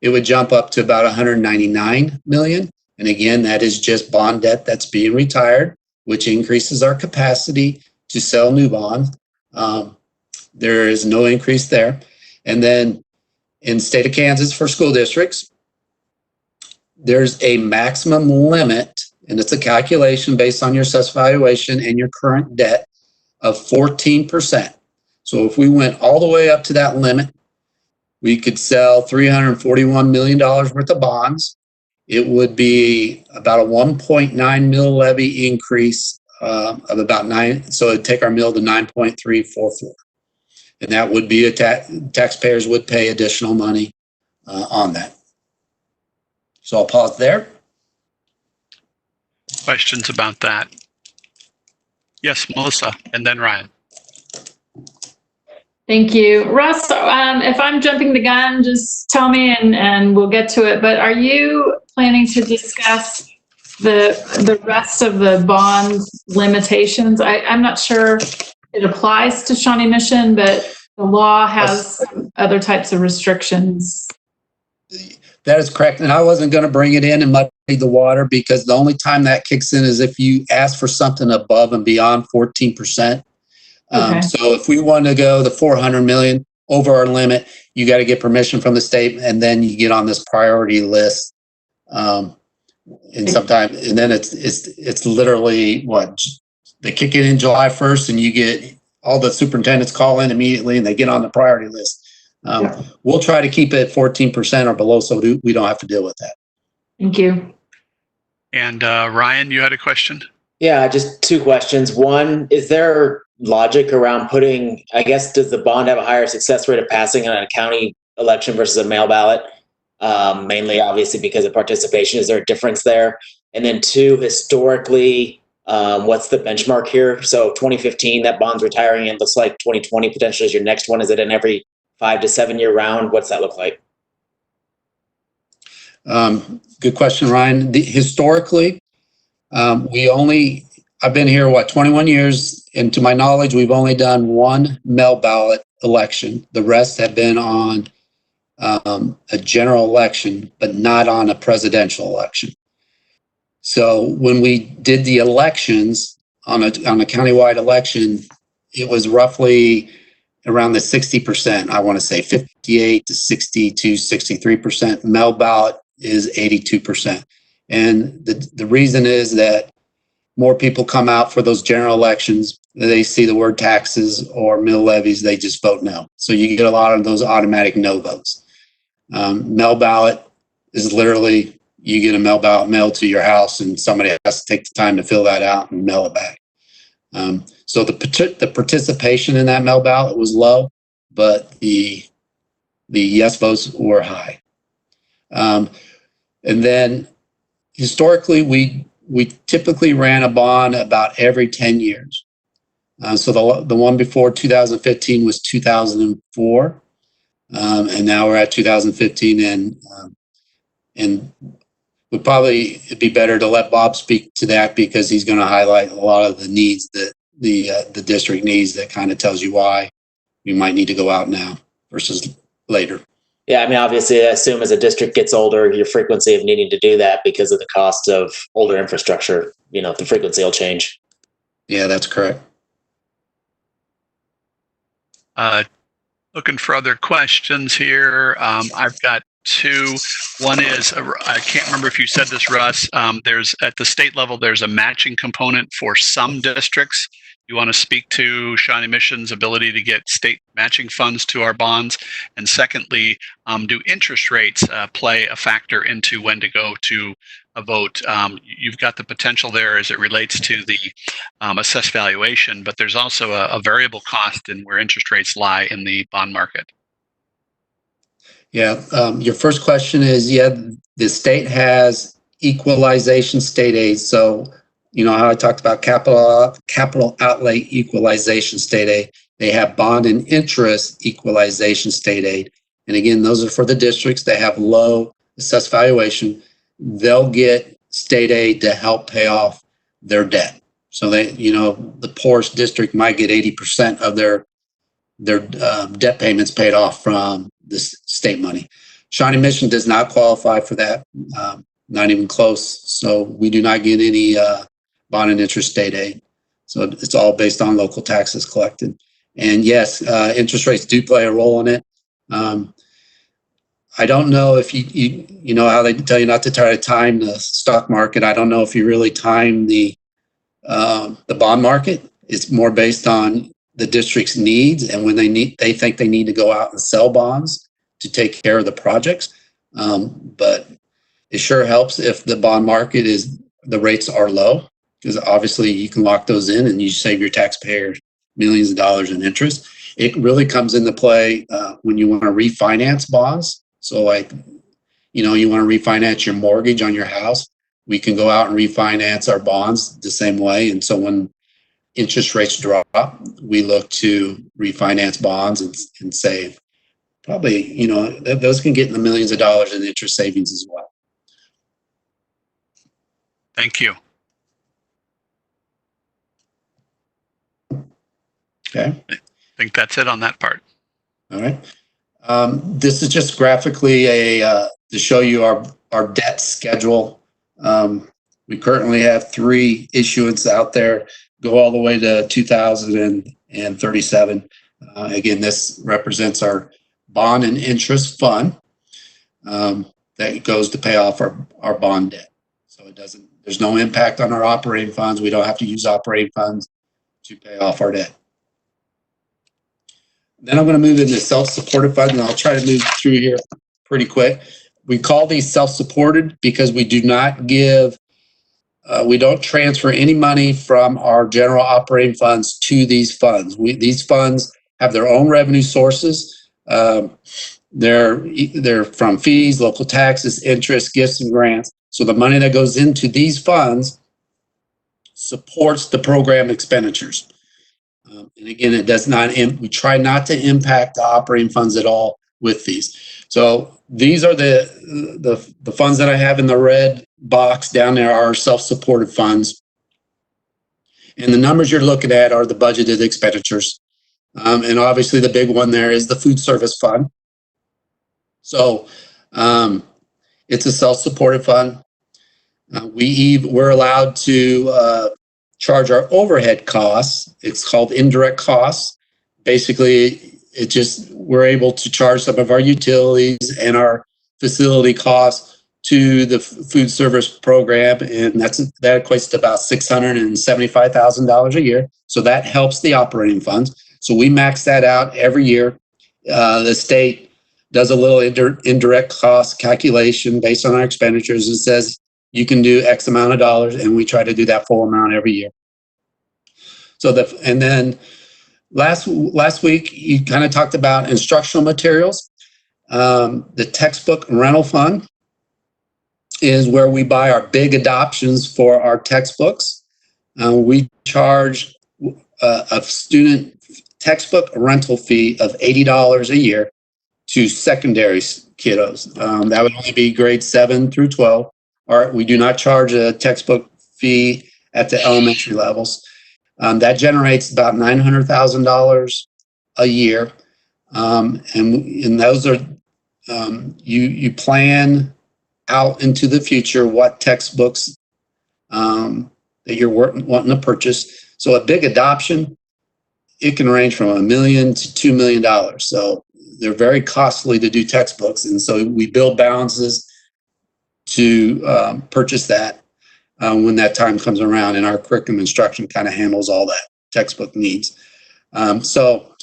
it would jump up to about 199 million. And again, that is just bond debt that's being retired, which increases our capacity to sell new bonds. There is no increase there. And then in the state of Kansas for school districts, there's a maximum limit, and it's a calculation based on your assessed valuation and your current debt of 14%. So if we went all the way up to that limit, we could sell $341 million worth of bonds. It would be about a 1.9 mill levy increase of about 9. So it'd take our mill to 9.344. And that would be taxpayers would pay additional money on that. So I'll pause there. Questions about that? Yes, Melissa, and then Ryan. Thank you. Russ, if I'm jumping the gun, just tell me and we'll get to it. But are you planning to discuss the rest of the bond limitations? I'm not sure it applies to Shawnee Mission, but the law has other types of restrictions. That is correct. And I wasn't going to bring it in and muddy the water because the only time that kicks in is if you ask for something above and beyond 14%. Okay. So if we want to go the 400 million over our limit, you got to get permission from the state, and then you get on this priority list. And sometimes, and then it's literally what they kick it in July 1st, and you get all the superintendents call in immediately, and they get on the priority list. We'll try to keep it 14% or below, so we don't have to deal with that. Thank you. And Ryan, you had a question? Yeah, just two questions. One, is there logic around putting, I guess, does the bond have a higher success rate of passing on a county election versus a mail ballot? Mainly, obviously, because of participation. Is there a difference there? And then two, historically, What's the benchmark here? So 2015, that bond's retiring, and looks like 2020 potentially is your next one. Is it in every 5 to 7 year round? What's that look like? Good question, Ryan. Historically, I've been here, 21 years, and to my knowledge, we've only done one mail ballot election. The rest have been on a general election, but not on a presidential election. So when we did the elections on a countywide election, it was roughly around the 60%. I want to say 58 to 62, 63%. Mail ballot is 82%. And the reason is that more people come out for those general elections. They see the word taxes or mill levies, they just vote no. So you get a lot of those automatic no votes. Mail ballot is literally, you get a mail ballot mailed to your house and somebody has to take the time to fill that out and mail it back. So the participation in that mail ballot was low, but the yes votes were high. And then historically, we typically ran a bond about every 10 years. So the one before 2015 was 2004. And now we're at 2015, and would probably be better to let Bob speak to that because he's going to highlight a lot of the needs that the district needs, that kind of tells you why we might need to go out now versus later. Yeah, I mean, obviously, I assume as a district gets older, your frequency of needing to do that because of the cost of older infrastructure, the frequency will change. Yeah, that's correct. Looking for other questions here. I've got two. One is, I can't remember if you said this, Russ, there's at the state level, there's a matching component for some districts. You want to speak to Shawnee Mission's ability to get state matching funds to our bonds? And secondly, do interest rates play a factor into when to go to a vote? You've got the potential there as it relates to the assessed valuation, but there's also a variable cost in where interest rates lie in the bond market. Yeah, your first question is, the state has equalization state aid. So, how I talked about capital outlay equalization state aid. They have bond and interest equalization state aid. And again, those are for the districts that have low assessed valuation. They'll get state aid to help pay off their debt. So the poorest district might get 80% of their debt payments paid off from the state money. Shawnee Mission does not qualify for that, not even close. So we do not get any bond and interest state aid. So it's all based on local taxes collected. And yes, interest rates do play a role in it. I don't know if you know how they tell you not to try to time the stock market. I don't know if you really time the bond market. It's more based on the district's needs and when they think they need to go out and sell bonds to take care of the projects. But it sure helps if the bond market the rates are low, because obviously you can lock those in and you save your taxpayers millions of dollars in interest. It really comes into play when you want to refinance bonds. So you want to refinance your mortgage on your house. We can go out and refinance our bonds the same way. And so when interest rates drop, we look to refinance bonds and save. Probably, those can get in the millions of dollars in interest savings as well. Thank you. Okay. I think that's it on that part. All right. This is just graphically to show you our debt schedule. We currently have 3 issuance out there, go all the way to 2037. Again, this represents our bond and interest fund that goes to pay off our bond debt. So there's no impact on our operating funds. We don't have to use operating funds to pay off our debt. Then I'm going to move into self-supported funds, and I'll try to move through here pretty quick. We call these self-supported because we do not we don't transfer any money from our general operating funds to these funds. These funds have their own revenue sources. They're from fees, local taxes, interest, gifts, and grants. So the money that goes into these funds supports the program expenditures. And again, it does not, we try not to impact the operating funds at all with these. So these are the funds that I have in the red box down there are self-supported funds. And the numbers you're looking at are the budgeted expenditures. And obviously the big one there is the food service fund. So it's a self-supported fund. We're allowed to charge our overhead costs. It's called indirect costs. Basically, we're able to charge some of our utilities and our facility costs to the food service program, and that equates to about $675,000 a year. So that helps the operating funds. So we max that out every year. The state does a little indirect cost calculation based on our expenditures. It says you can do X amount of dollars, and we try to do that full amount every year. So and then last week you kind of talked about instructional materials. The textbook rental fund is where we buy our big adoptions for our textbooks. We charge a student textbook rental fee of $80 a year to secondary kiddos. That would only be grades 7 through 12. We do not charge a textbook fee at the elementary levels. That generates about $900,000 a year. And those are, you plan out into the future what textbooks that you're wanting to purchase. So a big adoption, it can range from $1 million to $2 million. So they're very costly to do textbooks. And so we build balances to purchase that when that time comes around, and our curriculum instruction kind of handles all that textbook needs. So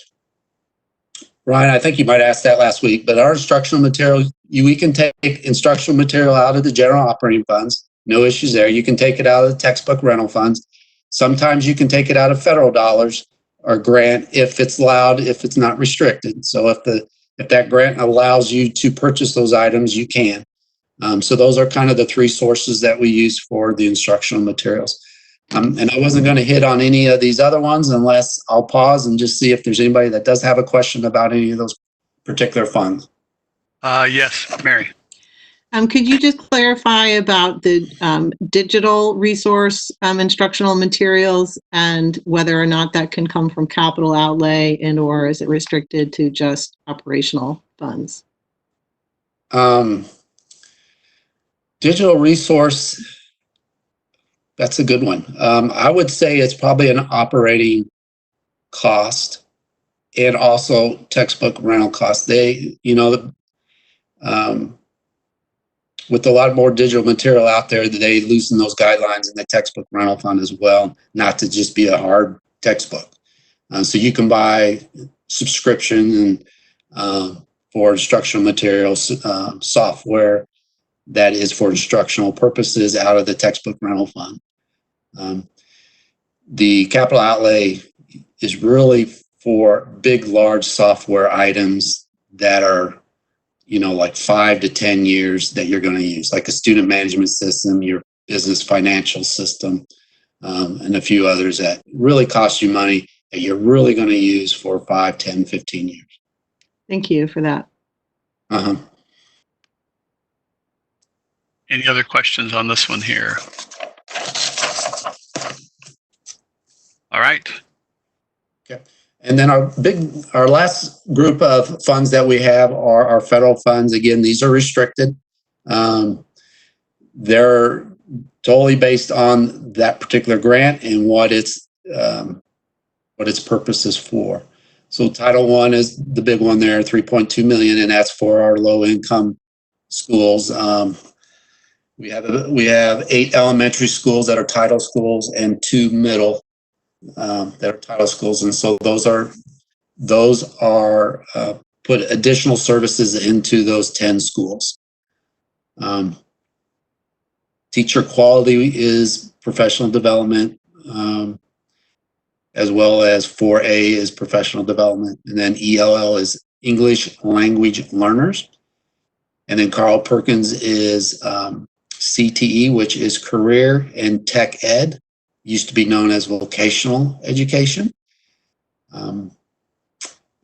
Ryan, I think you might ask that last week, but our instructional material, we can take instructional material out of the general operating funds. No issues there. You can take it out of the textbook rental funds. Sometimes you can take it out of federal dollars or grant if it's allowed, if it's not restricted. So if that grant allows you to purchase those items, you can. So those are kind of the three sources that we use for the instructional materials. And I wasn't going to hit on any of these other ones unless I'll pause and just see if there's anybody that does have a question about any of those particular funds. Yes, Mary. Could you just clarify about the digital resource instructional materials and whether or not that can come from capital outlay and or is it restricted to just operational funds? Digital resource, that's a good one. I would say it's probably an operating cost and also textbook rental costs. With a lot more digital material out there, they loosen those guidelines in the textbook rental fund as well, not to just be a hard textbook. So you can buy subscription and for instructional materials, software that is for instructional purposes out of the textbook rental fund. The capital outlay is really for big, large software items that are, like 5 to 10 years that you're going to use, like a student management system, your business financial system, and a few others that really cost you money that you're really going to use for 5, 10, 15 years. Thank you for that. Uh-huh. Any other questions on this one here? All right. Okay. And then our last group of funds that we have are our federal funds. Again, these are restricted. They're totally based on that particular grant and what its purpose is for. So Title I is the big one there, $3.2 million, and that's for our low-income schools. We have 8 elementary schools that are title schools and 2 middle that are title schools, and so those are put additional services into those 10 schools. Teacher quality is professional development, as well as 4A is professional development, and then ELL is English language learners, and then Carl Perkins is CTE, which is career and tech ed. used to be known as vocational education.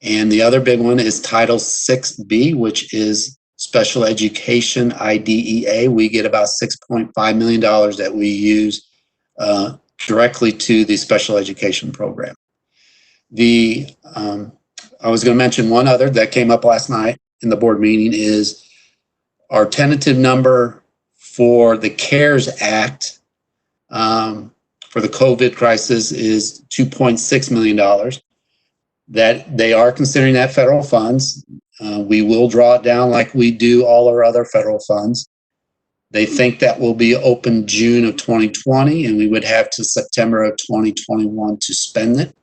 And the other big one is Title 6B, which is special education IDEA. We get about $6.5 million that we use directly to the special education program. I was going to mention one other that came up last night in the board meeting is our tentative number for the CARES Act for the COVID crisis is $2.6 million. That they are considering that federal funds. We will draw it down like we do all our other federal funds. They think that will be open June of 2020, and we would have to September of 2021 to spend it.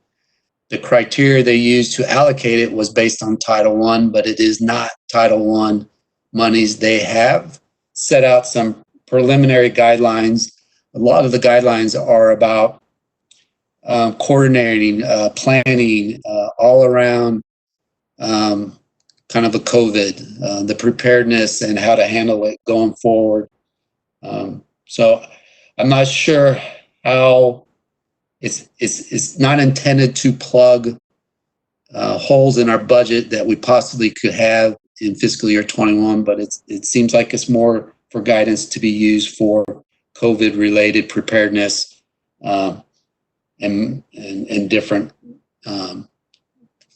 The criteria they used to allocate it was based on Title I, but it is not Title I monies. They have set out some preliminary guidelines. A lot of the guidelines are about coordinating, planning, all around kind of a COVID, the preparedness and how to handle it going forward. So I'm not sure how it's not intended to plug holes in our budget that we possibly could have in fiscal year 21, but it seems like it's more for guidance to be used for COVID related preparedness and different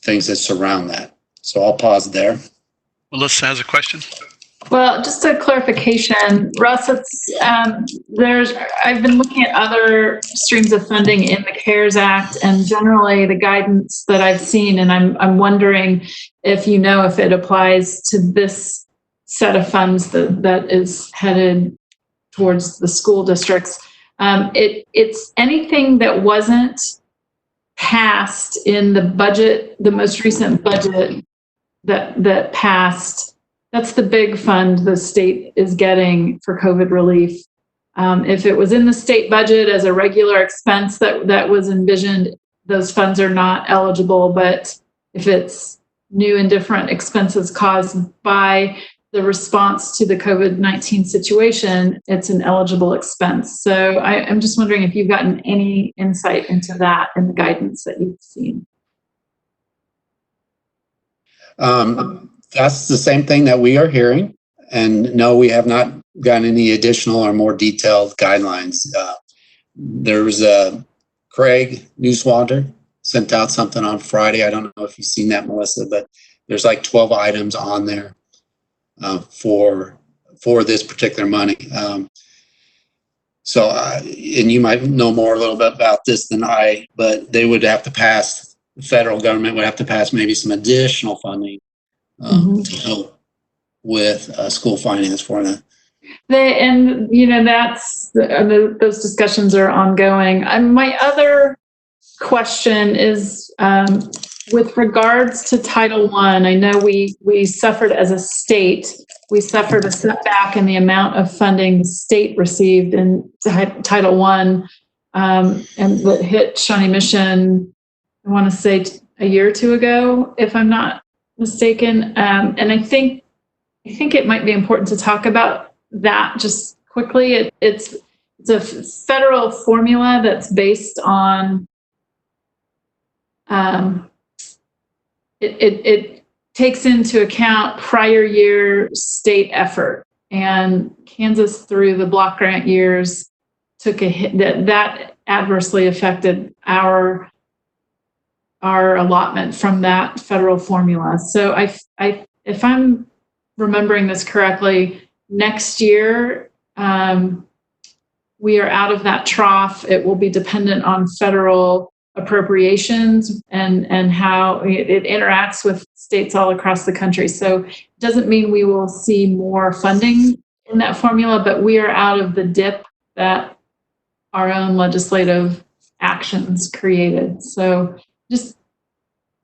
things that surround that. So I'll pause there. Melissa has a question. Well, just a clarification, Russ, I've been looking at other streams of funding in the CARES Act and generally the guidance that I've seen, and I'm wondering if you know if it applies to this set of funds that is headed towards the school districts. It's anything that wasn't passed in the budget, the most recent budget that passed. That's the big fund the state is getting for COVID relief. If it was in the state budget as a regular expense that was envisioned, those funds are not eligible. But if it's new and different expenses caused by the response to the COVID-19 situation, it's an eligible expense. So I'm just wondering if you've gotten any insight into that in the guidance that you've seen. That's the same thing that we are hearing. And no, we have not gotten any additional or more detailed guidelines. There was Craig Newswater sent out something on Friday. I don't know if you've seen that, Melissa, but there's like 12 items on there for this particular money. So, and you might know more a little bit about this than I, but they would have to pass, the federal government would have to pass maybe some additional funding to help with school finance for them. Those discussions are ongoing. My other question is with regards to Title I. I know we suffered as a state. We suffered a setback in the amount of funding the state received in Title I, and that hit Shawnee Mission, I want to say a year or two ago, if I'm not mistaken. And I think it might be important to talk about that just quickly. It's a federal formula that's based on it takes into account prior year state effort, and Kansas through the block grant years took a hit that adversely affected our allotment from that federal formula. So if I'm remembering this correctly, next year we are out of that trough. It will be dependent on federal appropriations and how it interacts with states all across the country. So it doesn't mean we will see more funding in that formula, but we are out of the dip that our own legislative actions created. So just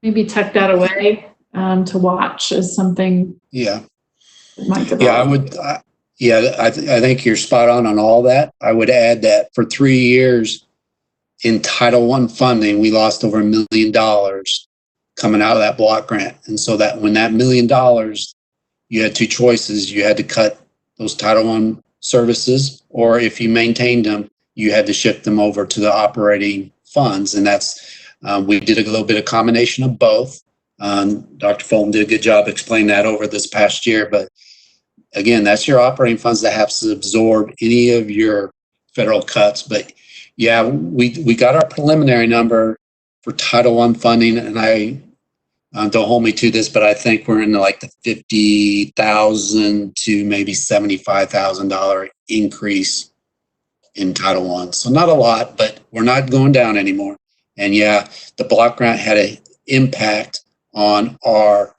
maybe tuck that away to watch as something. Yeah. That might develop. Yeah, I would. I think you're spot on all that. I would add that for 3 years in Title I funding, we lost over $1 million coming out of that block grant. And so that when that $1 million, you had two choices. You had to cut those Title I services, or if you maintained them, you had to shift them over to the operating funds. And that's, we did a little bit of combination of both. Dr. Fulton did a good job explaining that over this past year. But again, that's your operating funds that have to absorb any of your federal cuts. But yeah, we got our preliminary number for Title I funding, and I don't hold me to this, but I think we're in like the $50,000 to maybe $75,000 increase in Title I. So not a lot, but we're not going down anymore. And yeah, the block grant had an impact on our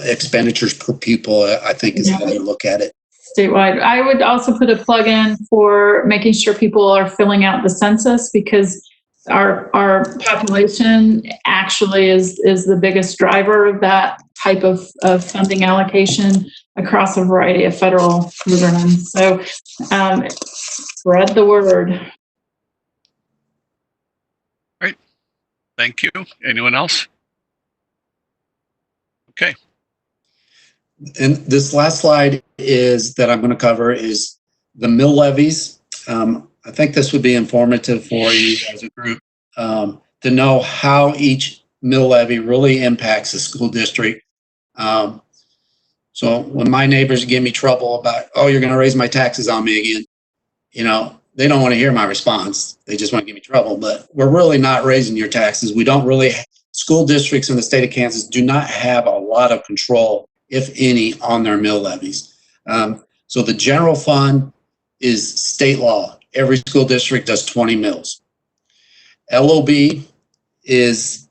expenditures per pupil, I think is how you look at it. Statewide. I would also put a plug in for making sure people are filling out the census, because our population actually is the biggest driver of that type of funding allocation across a variety of federal programs. So spread the word. Right. Thank you. Anyone else? Okay. And this last slide is that I'm going to cover is the mill levies. I think this would be informative for you as a group to know how each mill levy really impacts the school district. So when my neighbors give me trouble about, oh, you're going to raise my taxes on me again, they don't want to hear my response. They just want to give me trouble. But we're really not raising your taxes. We don't really, school districts in the state of Kansas do not have a lot of control, if any, on their mill levies. So the general fund is state law. Every school district does 20 mills. LOB is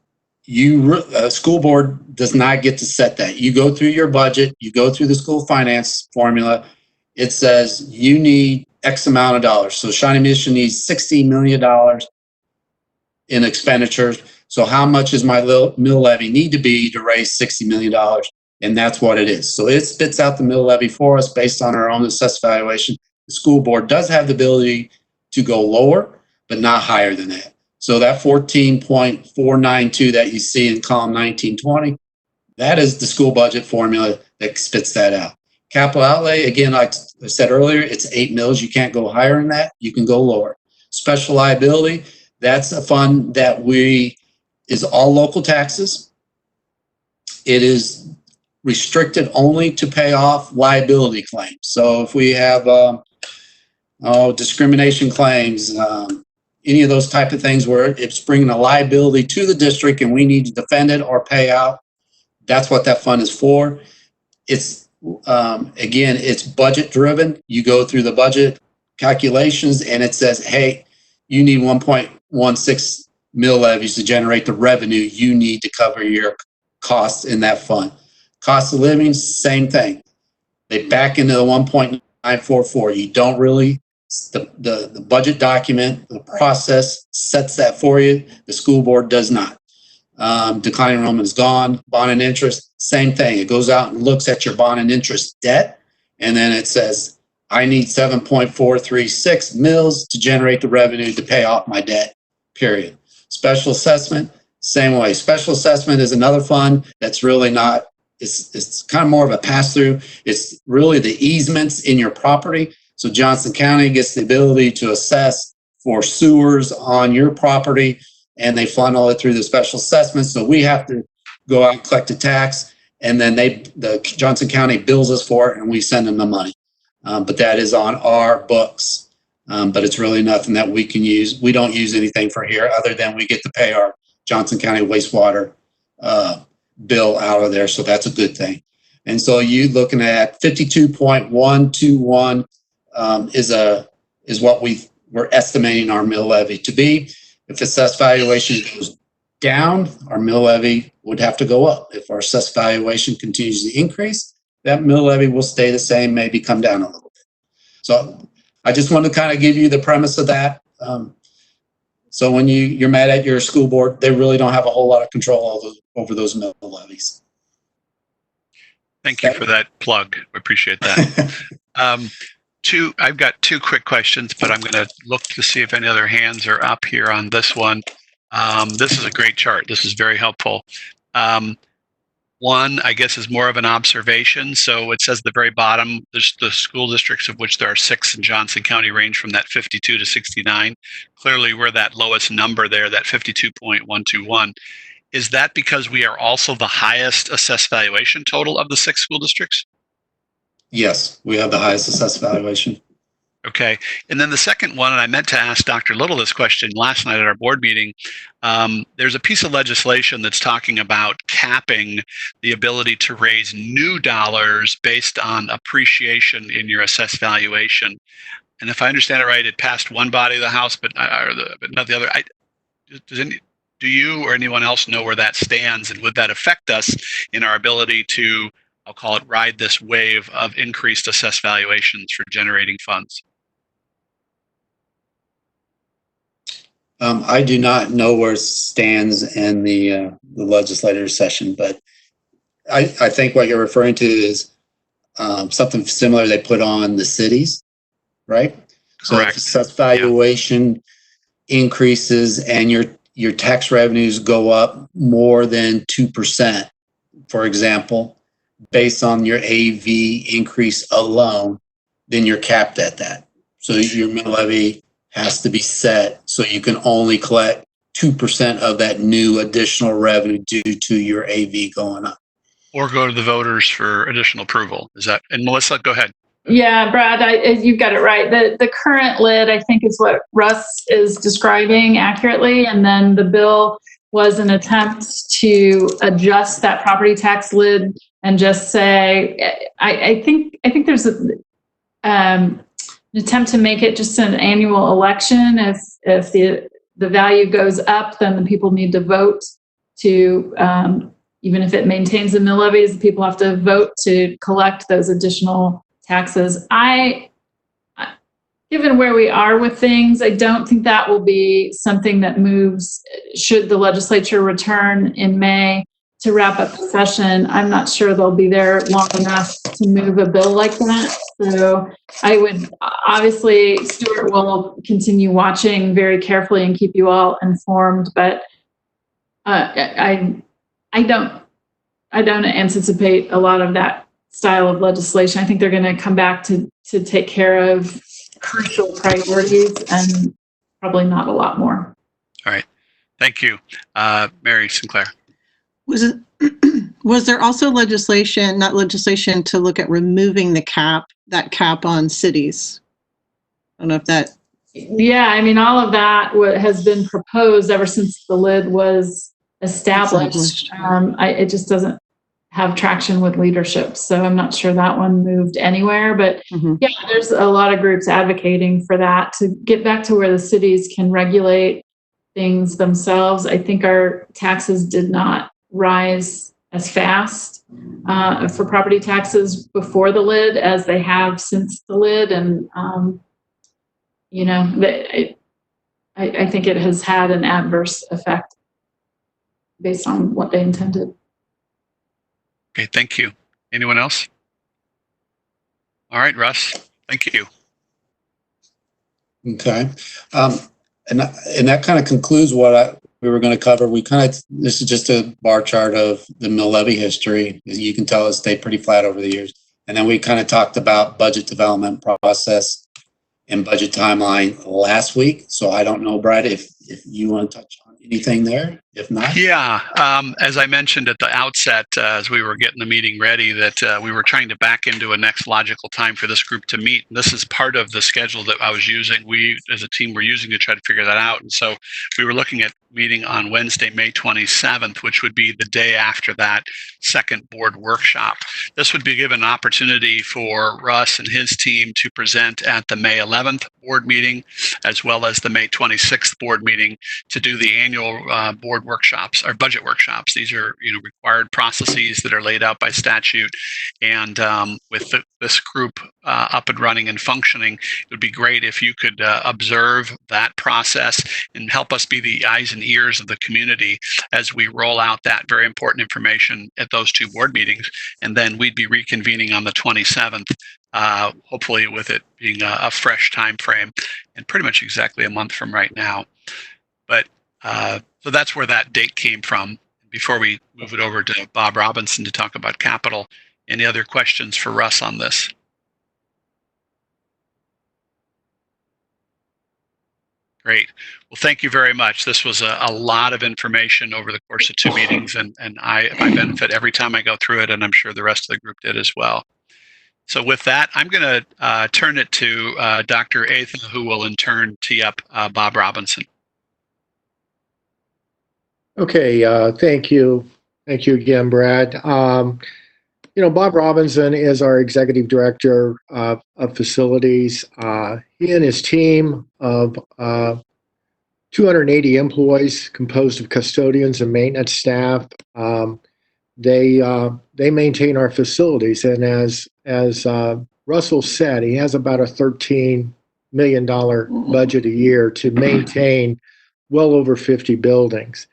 school board does not get to set that. You go through your budget, you go through the school finance formula. It says you need X amount of dollars. So Shawnee Mission needs $60 million in expenditures. So how much does my mill levy need to be to raise $60 million? And that's what it is. So it spits out the mill levy for us based on our own assessed valuation. The school board does have the ability to go lower, but not higher than that. So that 14.492 that you see in column 1920, that is the school budget formula that spits that out. Capital outlay, again, like I said earlier, it's 8 mills. You can't go higher than that. You can go lower. Special liability, that's a fund that is all local taxes. It is restricted only to pay off liability claims. So if we have discrimination claims, any of those type of things where it's bringing a liability to the district and we need to defend it or pay out, that's what that fund is for. It's again, it's budget driven. You go through the budget calculations and it says, hey, you need 1.16 mill levies to generate the revenue you need to cover your costs in that fund. Cost of living, same thing. They back into the 1.944. You don't really, the budget document, the process sets that for you. The school board does not. Declining enrollment is gone. Bond and interest, same thing. It goes out and looks at your bond and interest debt, and then it says, I need 7.436 mils to generate the revenue to pay off my debt, period. Special assessment, same way. Special assessment is another fund that's really not, it's kind of more of a pass-through. It's really the easements in your property. So Johnson County gets the ability to assess for sewers on your property, and they funnel it through the special assessment. So we have to go out and collect a tax, and then the Johnson County bills us for it, and we send them the money. But that is on our books. But it's really nothing that we can use. We don't use anything for here other than we get to pay our Johnson County wastewater bill out of there. So that's a good thing. And so you looking at 52.121 is what we're estimating our mill levy to be. If assessed valuation goes down, our mill levy would have to go up. If our assessed valuation continues to increase, that mill levy will stay the same, maybe come down a little bit. So I just want to kind of give you the premise of that. So when you're mad at your school board, they really don't have a whole lot of control over those mill levies. Thank you for that plug. I appreciate that. I've got 2 quick questions, but I'm going to look to see if any other hands are up here on this one. This is a great chart. This is very helpful. one, I guess, is more of an observation. So it says at the very bottom, there's the school districts, of which there are 6 in Johnson County, range from that 52 to 69. Clearly, we're that lowest number there, that 52.121. Is that because we are also the highest assessed valuation total of the 6 school districts? Yes, we have the highest assessed valuation. Okay. And then the second one, and I meant to ask Dr. Little this question last night at our board meeting, there's a piece of legislation that's talking about capping the ability to raise new dollars based on appreciation in your assessed valuation. And if I understand it right, it passed one body of the House, but not the other. Do you or anyone else know where that stands, and would that affect us in our ability to, I'll call it, ride this wave of increased assessed valuations for generating funds? I do not know where it stands in the legislative session, but I think what you're referring to is something similar they put on the cities, right? So if assessed valuation increases and your tax revenues go up more than 2%, for example, based on your AV increase alone, then you're capped at that. So your mill levy has to be set so you can only collect 2% of that new additional revenue due to your AV going up. Or go to the voters for additional approval. Is that, and Melissa, go ahead. Yeah, Brad, you've got it right. The current lid, I think, is what Russ is describing accurately. And then the bill was an attempt to adjust that property tax lid and just say, I think there's an attempt to make it just an annual election. If the value goes up, then the people need to vote to, even if it maintains the mill levies, the people have to vote to collect those additional taxes. Given where we are with things, I don't think that will be something that moves. Should the legislature return in May to wrap up the session, I'm not sure they'll be there long enough to move a bill like that. So I would, obviously, Stuart will continue watching very carefully and keep you all informed, but I don't anticipate a lot of that style of legislation. I think they're going to come back to take care of crucial priorities and probably not a lot more. All right. Thank you. Mary Sinclair. Was there also legislation to look at removing that cap on cities? I don't know if that. Yeah, I mean, all of that has been proposed ever since the lid was established. It just doesn't have traction with leadership. So I'm not sure that one moved anywhere, but yeah, there's a lot of groups advocating for that to get back to where the cities can regulate things themselves. I think our taxes did not rise as fast for property taxes before the lid as they have since the lid. And, I think it has had an adverse effect based on what they intended. Okay, thank you. Anyone else? All right, Russ, thank you. Okay. And that kind of concludes what we were going to cover. This is just a bar chart of the mill levy history. As you can tell, it's stayed pretty flat over the years. And then we kind of talked about budget development process and budget timeline last week. So I don't know, Brad, if you want to touch on anything there. If not. Yeah. As I mentioned at the outset, as we were getting the meeting ready, that we were trying to back into a next logical time for this group to meet. And this is part of the schedule that I was using. We, as a team, were using to try to figure that out. And so we were looking at meeting on Wednesday, May 27th, which would be the day after that second board workshop. This would be given an opportunity for Russ and his team to present at the May 11th board meeting, as well as the May 26th board meeting, to do the annual board workshops or budget workshops. These are required processes that are laid out by statute. And with this group up and running and functioning, it would be great if you could observe that process and help us be the eyes and ears of the community as we roll out that very important information at those two board meetings. And then we'd be reconvening on the 27th, hopefully with it being a fresh time frame and pretty much exactly a month from right now. But so that's where that date came from. before we move it over to Bob Robinson to talk about capital, any other questions for Russ on this? Great. Well, thank you very much. This was a lot of information over the course of 2 meetings, and I benefit every time I go through it, and I'm sure the rest of the group did as well. So with that, I'm going to turn it to Dr. Atha, who will in turn tee up Bob Robinson. Okay, thank you. Thank you again, Brad. Bob Robinson is our executive director of facilities. He and his team of 280 employees composed of custodians and maintenance staff. They maintain our facilities, and as Russell said, he has about a $13 million budget a year to maintain well over 50 buildings.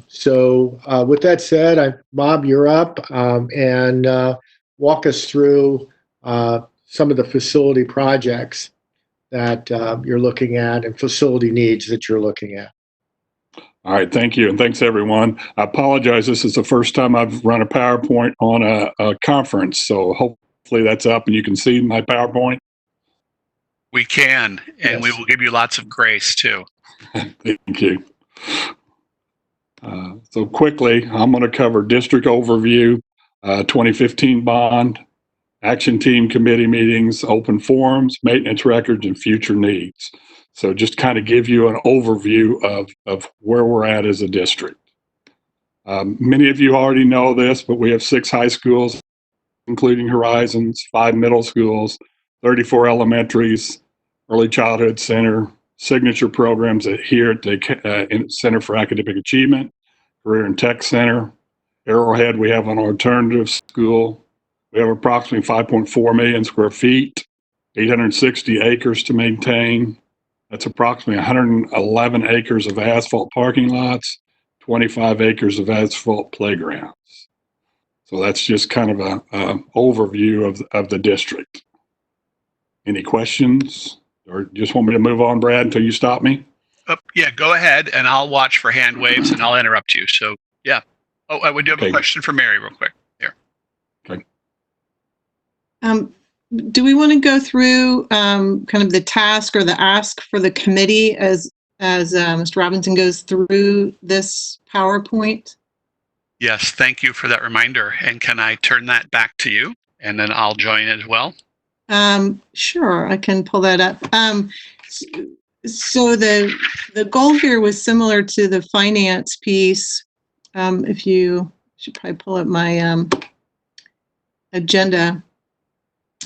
So with that said, Bob, you're up, and walk us through some of the facility projects that you're looking at and facility needs that you're looking at. All right, thank you, and thanks everyone. I apologize, this is the first time I've run a PowerPoint on a conference, so hopefully that's up and you can see my PowerPoint. We can, and Yes. we will give you lots of grace too. Thank you. So quickly, I'm going to cover district overview, 2015 bond, action team committee meetings, open forums, maintenance records, and future needs. So just kind of give you an overview of where we're at as a district. Many of you already know this, but we have 6 high schools, including Horizons, 5 middle schools, 34 elementaries, early childhood center, signature programs here at the Center for Academic Achievement, Career and Tech Center. Arrowhead, we have an alternative school. We have approximately 5.4 million square feet, 860 acres to maintain. That's approximately 111 acres of asphalt parking lots, 25 acres of asphalt playgrounds. So that's just kind of an overview of the district. Any questions? Or just want me to move on, Brad, until you stop me? Yeah, go ahead, and I'll watch for hand waves, and I'll interrupt you. So, yeah. Oh, I would do have a question for Mary real quick. Here. Okay. Do we want to go through kind of the task or the ask for the committee as Mr. Robinson goes through this PowerPoint? Yes, thank you for that reminder. And can I turn that back to you, and then I'll join as well? Sure, I can pull that up. So the goal here was similar to the finance piece. If you should probably pull up my agenda,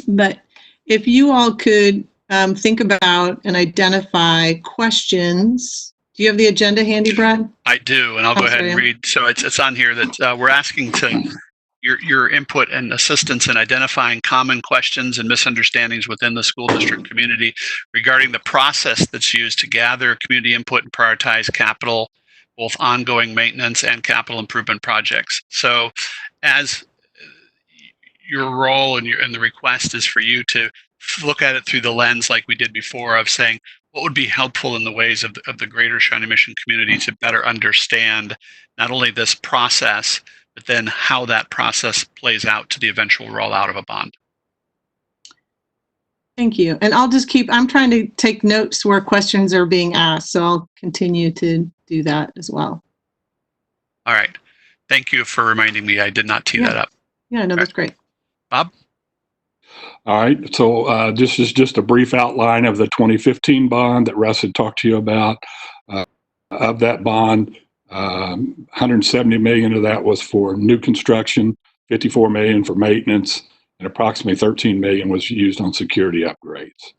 but if you all could think about and identify questions. Do you have the agenda handy, Brad? I do, and I'll go ahead and read. So it's on here that we're asking your input and assistance in identifying common questions and misunderstandings within the school district community regarding the process that's used to gather community input and prioritize capital, both ongoing maintenance and capital improvement projects. So as your role and the request is for you to look at it through the lens like we did before of saying, what would be helpful in the ways of the greater Shawnee Mission community to better understand not only this process, but then how that process plays out to the eventual rollout of a bond. Thank you. And I'm trying to take notes where questions are being asked, so I'll continue to do that as well. All right. Thank you for reminding me. I did not tee that up. Yeah, no, that's great. Bob? All right. So this is just a brief outline of the 2015 bond that Russ had talked to you about. Of that bond, 170 million of that was for new construction, 54 million for maintenance, and approximately 13 million was used on security upgrades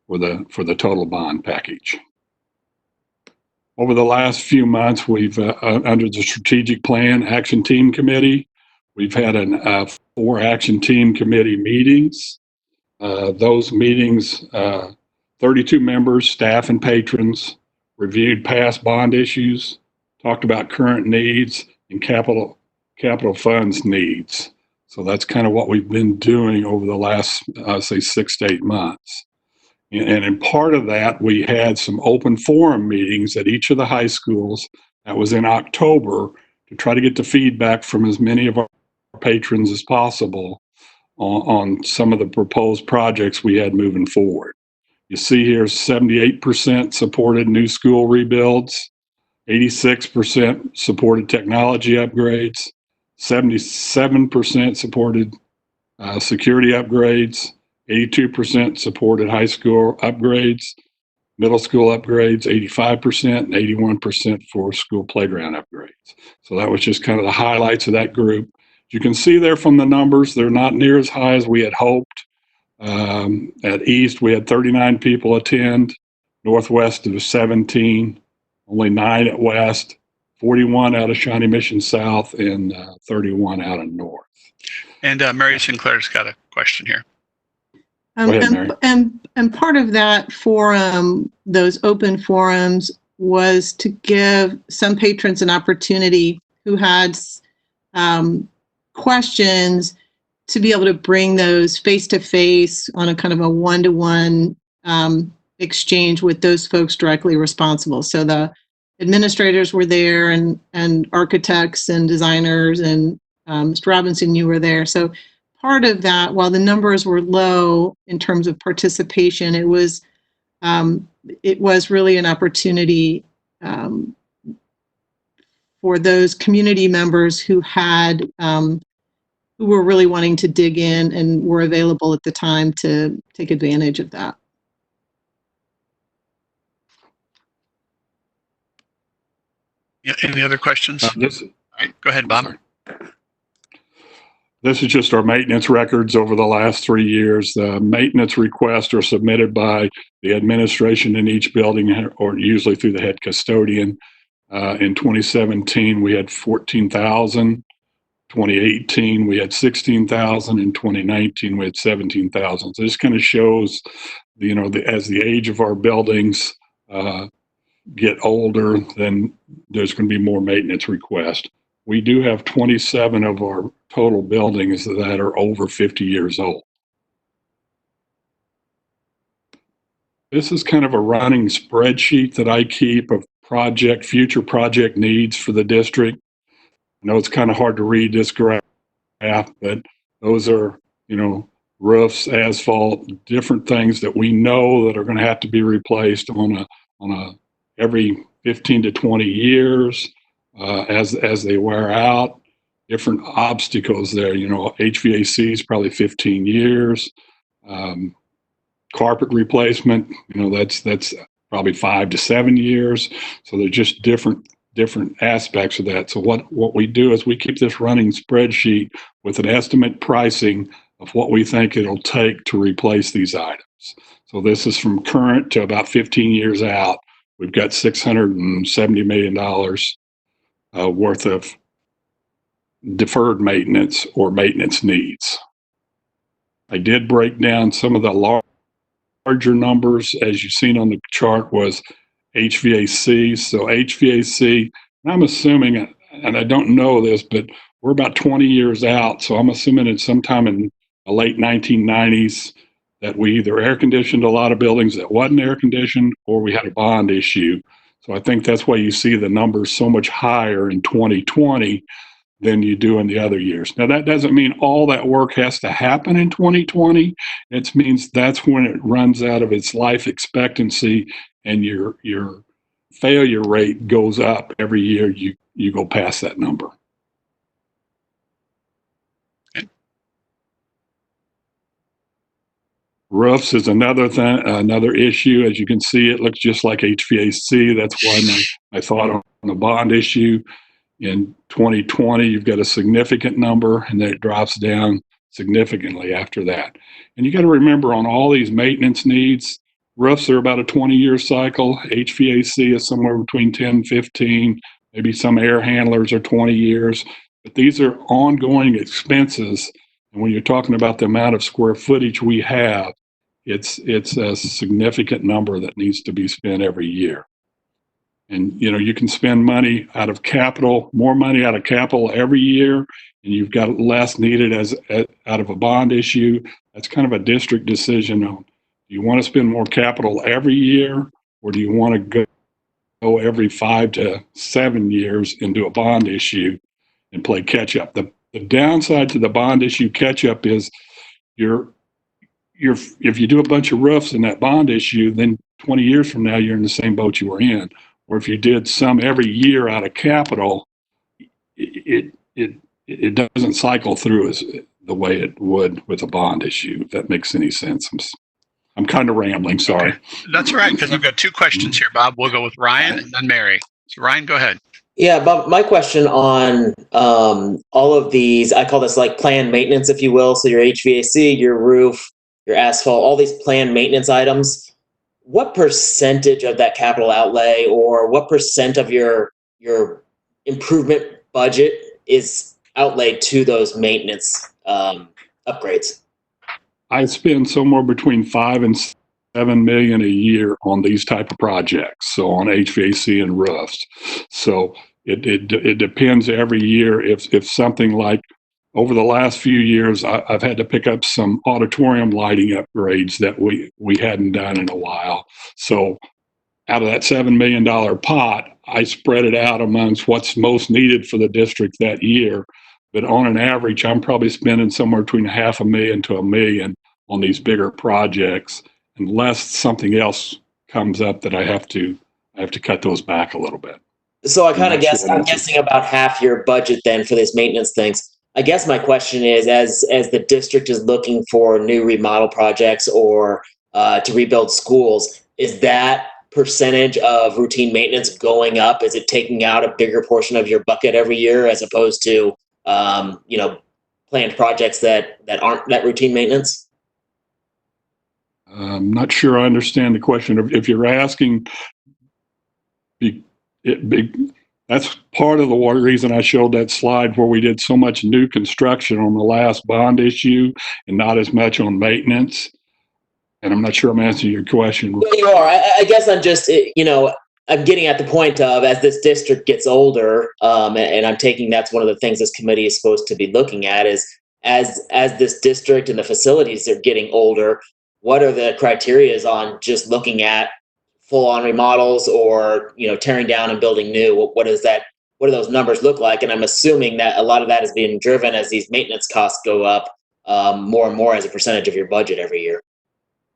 for the total bond package. Over the last few months, we've under the strategic plan action team committee, we've had 4 action team committee meetings. Those meetings, 32 members, staff and patrons, reviewed past bond issues, talked about current needs and capital funds needs. So that's kind of what we've been doing over the last, say, 6 to 8 months. And in part of that, we had some open forum meetings at each of the high schools. That was in October, to try to get the feedback from as many of our patrons as possible on some of the proposed projects we had moving forward. You see here 78% supported new school rebuilds, 86% supported technology upgrades, 77% supported security upgrades, 82% supported high school upgrades, middle school upgrades, 85%, and 81% for school playground upgrades. So that was just kind of the highlights of that group. You can see there from the numbers, they're not near as high as we had hoped. At East, we had 39 people attend. Northwest, it was 17. Only 9 at West. 41 out of Shawnee Mission South, and 31 out of North. And Mary Sinclair's got a question here. Go ahead, Mary. And part of that forum, those open forums, was to give some patrons an opportunity who had questions to be able to bring those face to face on a kind of a one-to-one exchange with those folks directly responsible. So the administrators were there, and architects and designers, and Mr. Robinson, you were there. So part of that, while the numbers were low in terms of participation, it was really an opportunity for those community members who were really wanting to dig in and were available at the time to take advantage of that. Yeah, any other questions? All right, go ahead, Bob. This is just our maintenance records over the last 3 years. The maintenance requests are submitted by the administration in each building, or usually through the head custodian. In 2017, we had 14,000. 2018, we had 16,000. In 2019, we had 17,000. So this kind of shows, as the age of our buildings get older, then there's going to be more maintenance requests. We do have 27 of our total buildings that are over 50 years old. This is kind of a running spreadsheet that I keep of future project needs for the district. I know it's kind of hard to read this graph, but those are, roofs, asphalt, different things that we know that are going to have to be replaced on a every 15 to 20 years as they wear out. Different obstacles there, HVAC is probably 15 years. Carpet replacement, that's probably 5 to 7 years. So they're just different aspects of that. So what we do is we keep this running spreadsheet with an estimate pricing of what we think it'll take to replace these items. So this is from current to about 15 years out. We've got $670 million worth of deferred maintenance or maintenance needs. I did break down some of the larger numbers, as you've seen on the chart, was HVAC. So HVAC, and I'm assuming, and I don't know this, but we're about 20 years out. So I'm assuming it's sometime in the late 1990s that we either air conditioned a lot of buildings that wasn't air conditioned, or we had a bond issue. So I think that's why you see the numbers so much higher in 2020 than you do in the other years. Now, that doesn't mean all that work has to happen in 2020. It means that's when it runs out of its life expectancy, and your failure rate goes up every year you go past that number. Okay. Roofs is another issue. As you can see, it looks just like HVAC. That's why my thought on a bond issue. In 2020, you've got a significant number, and then it drops down significantly after that. And you got to remember, on all these maintenance needs, roofs are about a 20-year cycle. HVAC is somewhere between 10 and 15. Maybe some air handlers are 20 years. But these are ongoing expenses. And when you're talking about the amount of square footage we have, it's a significant number that needs to be spent every year. And, you can spend money out of capital, more money out of capital every year, and you've got less needed out of a bond issue. That's kind of a district decision on, do you want to spend more capital every year, or do you want to go every 5 to 7 years and do a bond issue and play catch up. The downside to the bond issue catch up is if you do a bunch of roofs in that bond issue, then 20 years from now, you're in the same boat you were in. Or if you did some every year out of capital, it doesn't cycle through as the way it would with a bond issue, if that makes any sense. I'm kind of rambling, sorry. Okay. That's all right, because we've got two questions here, Bob. We'll go with Ryan and then Mary. So Ryan, go ahead. Yeah, Bob, my question on all of these, I call this like planned maintenance, if you will. So your HVAC, your roof, your asphalt, all these planned maintenance items. What percentage of that capital outlay or what percent of your improvement budget is outlaid to those maintenance upgrades? I spend somewhere between 5 and 7 million a year on these type of projects. So on HVAC and roofs. So it depends every year. If something like over the last few years, I've had to pick up some auditorium lighting upgrades that we hadn't done in a while. So out of that $7 million pot, I spread it out amongst what's most needed for the district that year. But on an average, I'm probably spending somewhere between $500,000 to $1 million on these bigger projects, unless something else comes up that I have to cut those back a little bit. So I'm guessing about half your budget then for these maintenance things. I guess my question is, as the district is looking for new remodel projects or to rebuild schools, is that percentage of routine maintenance going up? Is it taking out a bigger portion of your bucket every year as opposed to planned projects that aren't that routine maintenance? I'm not sure I understand the question. If you're asking, that's part of the reason I showed that slide where we did so much new construction on the last bond issue and not as much on maintenance. And I'm not sure I'm answering your question. Yeah, you are. I guess I'm just, I'm getting at the point of as this district gets older, and I'm taking that's one of the things this committee is supposed to be looking at is as this district and the facilities are getting older, what are the criterias on just looking at full-on remodels or tearing down and building new? What is that? What do those numbers look like? And I'm assuming that a lot of that is being driven as these maintenance costs go up more and more as a percentage of your budget every year.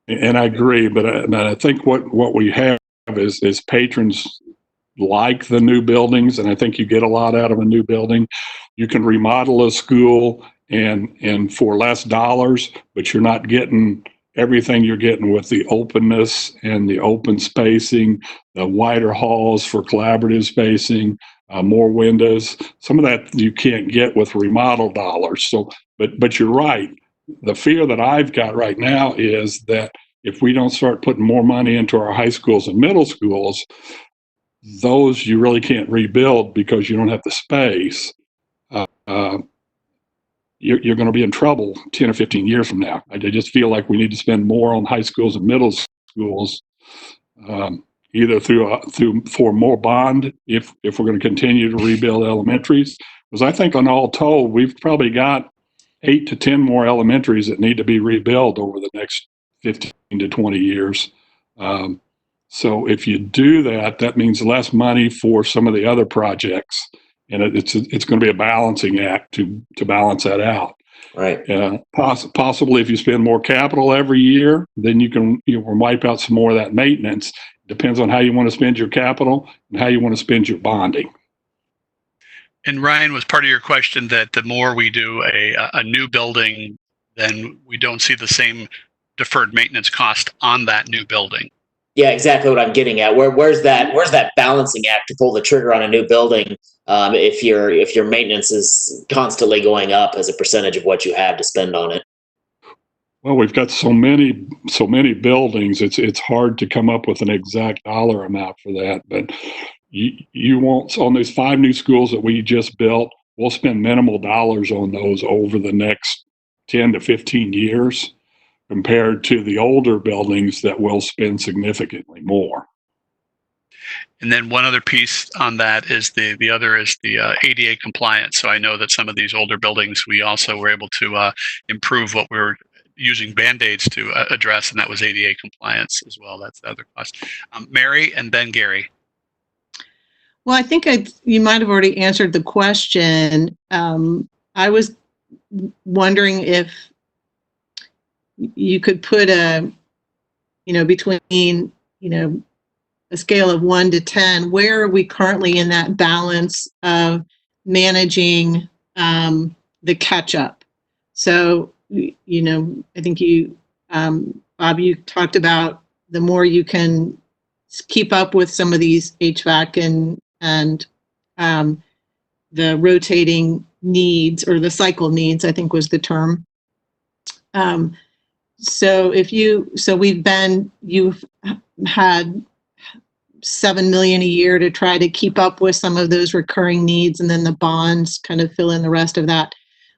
And I agree, but I think what we have is patrons like the new buildings, and I think you get a lot out of a new building. You can remodel a school and for less dollars, but you're not getting everything you're getting with the openness and the open spacing, the wider halls for collaborative spacing, more windows. Some of that you can't get with remodel dollars. So, but you're right. The fear that I've got right now is that if we don't start putting more money into our high schools and middle schools, those you really can't rebuild because you don't have the space. You're going to be in trouble 10 or 15 years from now. I just feel like we need to spend more on high schools and middle schools, either for more bond if we're going to continue to rebuild elementaries. Because I think on all told, we've probably got 8 to 10 more elementaries that need to be rebuilt over the next 15 to 20 years. So if you do that, that means less money for some of the other projects, and it's going to be a balancing act to balance that out. Right. Possibly, if you spend more capital every year, then you can wipe out some more of that maintenance. Depends on how you want to spend your capital and how you want to spend your bonding. And Ryan, was part of your question that the more we do a new building, then we don't see the same deferred maintenance cost on that new building? Yeah, exactly what I'm getting at. Where's that balancing act to pull the trigger on a new building if your maintenance is constantly going up as a percentage of what you have to spend on it? Well, we've got so many buildings. It's hard to come up with an exact dollar amount for that. But you won't, on these 5 new schools that we just built, we'll spend minimal dollars on those over the next 10 to 15 years compared to the older buildings that will spend significantly more. And then one other piece on that is the other is the ADA compliance. So I know that some of these older buildings, we also were able to improve what we were using Band-Aids to address, and that was ADA compliance as well. That's the other cost. Mary and then Gary. Well, I think you might have already answered the question. I was wondering if you could put between, a scale of 1 to 10, where are we currently in that balance of managing the catch up? So, I think Bob, you talked about the more you can keep up with some of these HVAC and the rotating needs, or the cycle needs, I think was the term. So you've had $7 million a year to try to keep up with some of those recurring needs, and then the bonds kind of fill in the rest of that.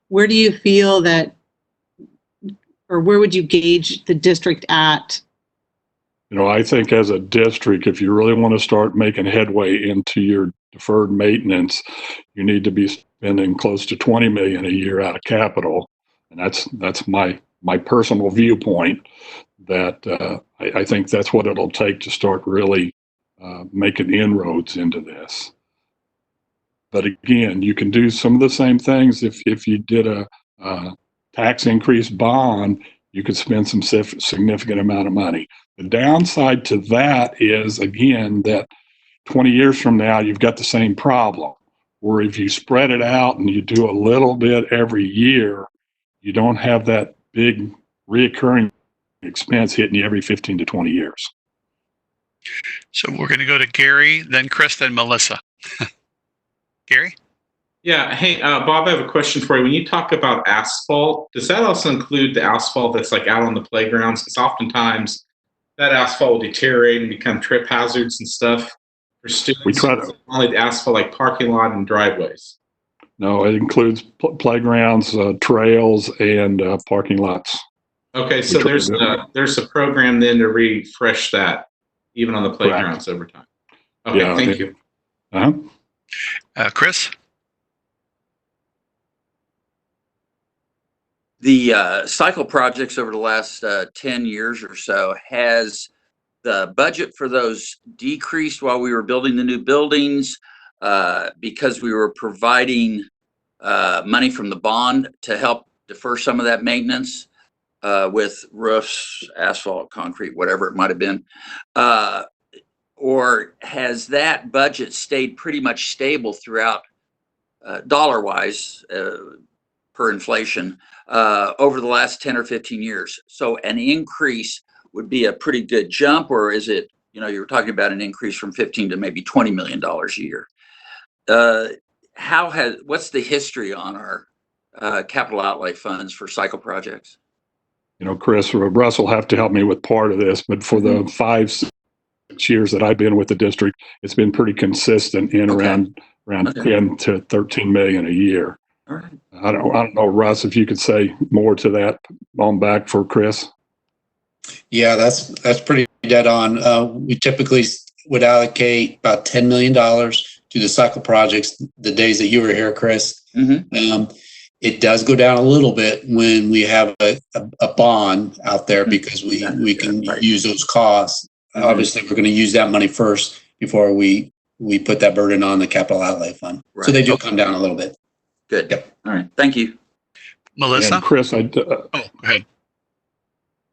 Where do you feel that, or where would you gauge the district at? I think as a district, if you really want to start making headway into your deferred maintenance, you need to be spending close to 20 million a year out of capital. And that's my personal viewpoint, that I think that's what it'll take to start really making inroads into this. But again, you can do some of the same things. If you did a tax increase bond, you could spend some significant amount of money. The downside to that is, again, that 20 years from now, you've got the same problem, where if you spread it out and you do a little bit every year, you don't have that big reoccurring expense hitting you every 15 to 20 years. So we're going to go to Gary, then Chris, then Melissa. Gary? Yeah. Hey, Bob, I have a question for you. When you talk about asphalt, does that also include the asphalt that's like out on the playgrounds? Because oftentimes that asphalt will deteriorate and become trip hazards and stuff for students. We try to only the asphalt like parking lot and driveways. No, it includes playgrounds, trails, and parking lots. Okay, so there's a program then to refresh that, even on the playgrounds over time. Okay, yeah, thank you. Chris? The cycle projects over the last 10 years or so, has the budget for those decreased while we were building the new buildings because we were providing money from the bond to help defer some of that maintenance with roofs, asphalt, concrete, whatever it might have been? Or has that budget stayed pretty much stable throughout, dollar-wise, per inflation, over the last 10 or 15 years? So an increase would be a pretty good jump, or is it, you were talking about an increase from 15 to maybe $20 million a year? What's the history on our capital outlay funds for cycle projects? Chris, Russ will have to help me with part of this, but for the 5-6 years that I've been with the district, it's been pretty consistent in around 10 to 13 million a year. All right. I don't know, Russ, if you could say more to that on back for Chris. Yeah, that's pretty dead on. We typically would allocate about $10 million to the cycle projects the days that you were here, Chris. Mm-hmm. It does go down a little bit when we have a bond out there because we can use those costs. Mm-hmm. Obviously, we're going to use that money first before we put that burden on the capital outlay fund. Right. So they do come down a little bit. Good. Yep. All right. Thank you. Melissa? And Chris, go ahead. Go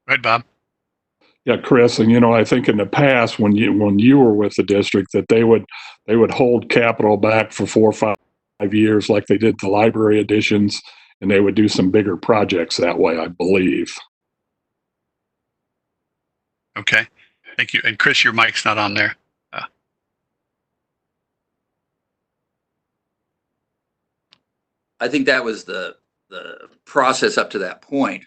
ahead, Bob. Yeah, Chris, and I think in the past when you were with the district, that they would hold capital back for 4 or 5 years, like they did the library additions, and they would do some bigger projects that way, I believe. Okay, thank you. And Chris, your mic's not on there. I think that was the process up to that point.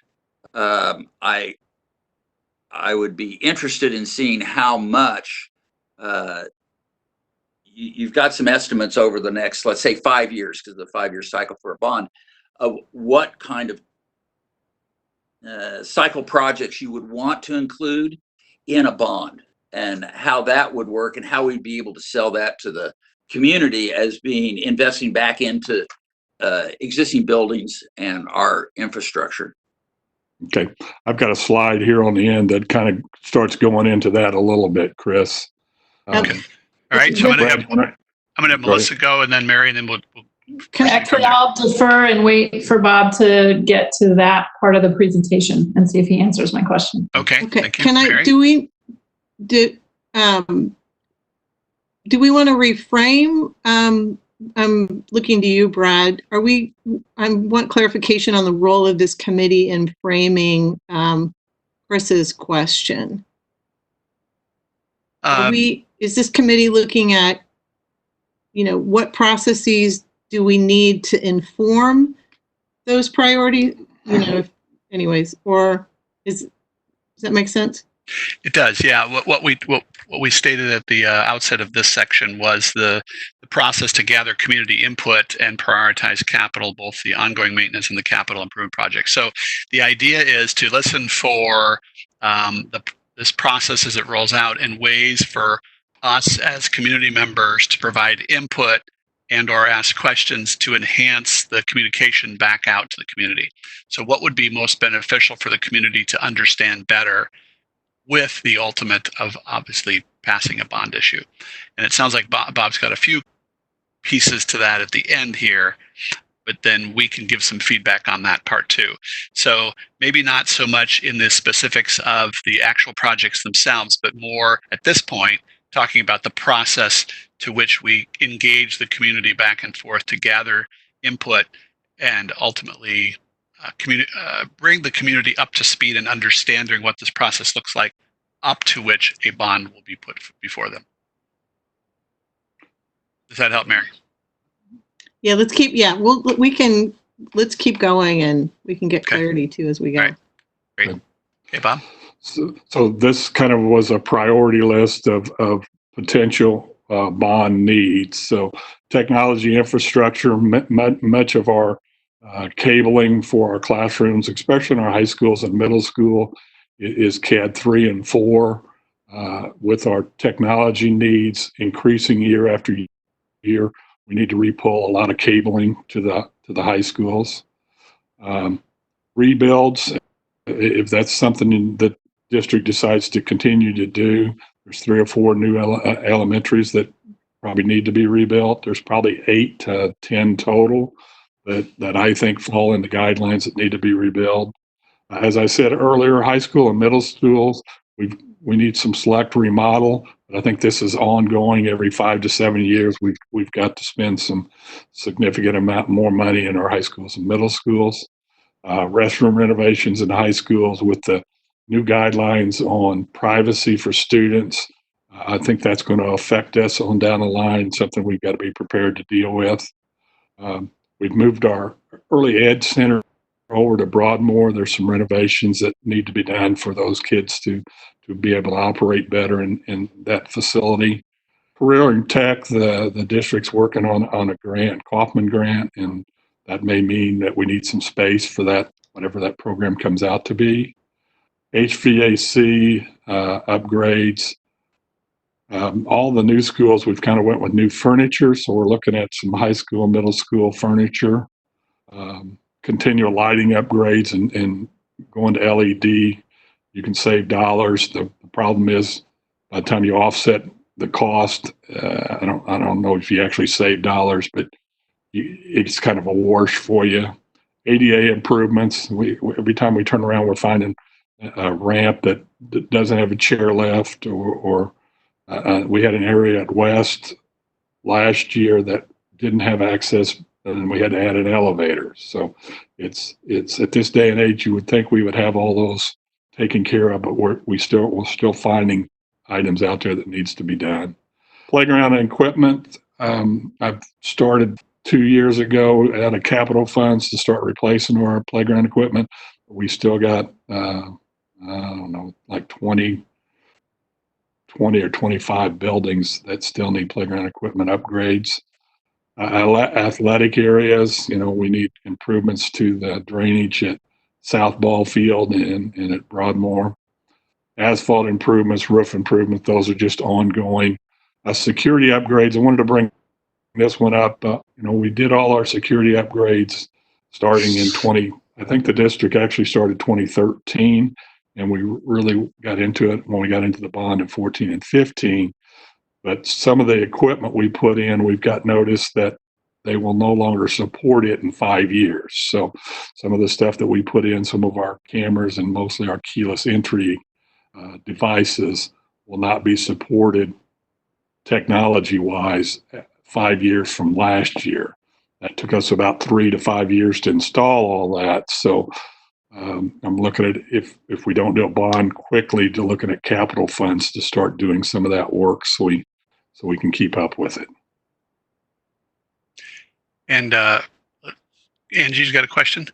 I would be interested in seeing how much you've got some estimates over the next, let's say, 5 years, because the 5-year cycle for a bond, of what kind of cycle projects you would want to include in a bond, and how that would work, and how we'd be able to sell that to the community as being investing back into existing buildings and our infrastructure. Okay, I've got a slide here on the end that kind of starts going into that a little bit, Chris. Okay. All right. So I'm going to have Melissa go, and then Mary, and then we'll Actually, I'll defer and wait for Bob to get to that part of the presentation and see if he answers my question. Okay. Thank you, Can I, Mary. do we want to reframe? I'm looking to you, Brad. I want clarification on the role of this committee in framing Chris's question. Is this committee looking at, what processes do we need to inform those priorities? Anyways, or does that make sense? It does, yeah. What we stated at the outset of this section was the process to gather community input and prioritize capital, both the ongoing maintenance and the capital improvement projects. So the idea is to listen for this process as it rolls out, and ways for us as community members to provide input and or ask questions to enhance the communication back out to the community. So what would be most beneficial for the community to understand better, with the ultimate of obviously passing a bond issue. And it sounds like Bob's got a few pieces to that at the end here, but then we can give some feedback on that part too. So maybe not so much in the specifics of the actual projects themselves, but more at this point, talking about the process to which we engage the community back and forth to gather input and ultimately bring the community up to speed and understanding what this process looks like, up to which a bond will be put before them. Does that help, Mary? Yeah, let's keep going, and we can get clarity too as we go. All right. Great. Okay, Bob. So this kind of was a priority list of potential bond needs. So technology infrastructure, much of our cabling for our classrooms, especially in our high schools and middle school, is CAD 3 and 4. With our technology needs increasing year after year, we need to repull a lot of cabling to the high schools. Rebuilds, if that's something that district decides to continue to do, there's 3 or 4 new elementaries that probably need to be rebuilt. There's probably 8 to 10 total that I think fall into guidelines that need to be rebuilt. As I said earlier, high school and middle schools, we need some select remodel, but I think this is ongoing. Every 5 to 7 years, we've got to spend some significant amount more money in our high schools and middle schools. Restroom renovations in high schools with the new guidelines on privacy for students. I think that's going to affect us on down the line, something we've got to be prepared to deal with. We've moved our early ed center over to Broadmoor. There's some renovations that need to be done for those kids to be able to operate better in that facility. Career and Tech, the district's working on a grant, Kaufman grant, and that may mean that we need some space for that, whatever that program comes out to be. HVAC upgrades. All the new schools, we've kind of went with new furniture, so we're looking at some high school, middle school furniture. Continual lighting upgrades and going to LED. You can save dollars. The problem is, by the time you offset the cost, I don't know if you actually save dollars, but it's kind of a wash for you. ADA improvements. Every time we turn around, we're finding a ramp that doesn't have a chair lift, or we had an area at West last year that didn't have access, and we had to add an elevator. So it's at this day and age, you would think we would have all those taken care of, but we're still finding items out there that needs to be done. Playground and equipment. I've started 2 years ago out of capital funds to start replacing our playground equipment. We still got, I don't know, like 20 or 25 buildings that still need playground equipment upgrades. Athletic areas, we need improvements to the drainage at South Ball Field and at Broadmoor. Asphalt improvements, roof improvements, those are just ongoing. Security upgrades, I wanted to bring this one up. We did all our security upgrades starting in I think the district actually started 2013, and we really got into it when we got into the bond in 14 and 15. But some of the equipment we put in, we've got notice that they will no longer support it in 5 years. So some of the stuff that we put in, some of our cameras and mostly our keyless entry devices will not be supported technology-wise 5 years from last year. That took us about 3 to 5 years to install all that. So I'm looking at if we don't do a bond quickly, to looking at capital funds to start doing some of that work so we can keep up with it. And Angie's got a question.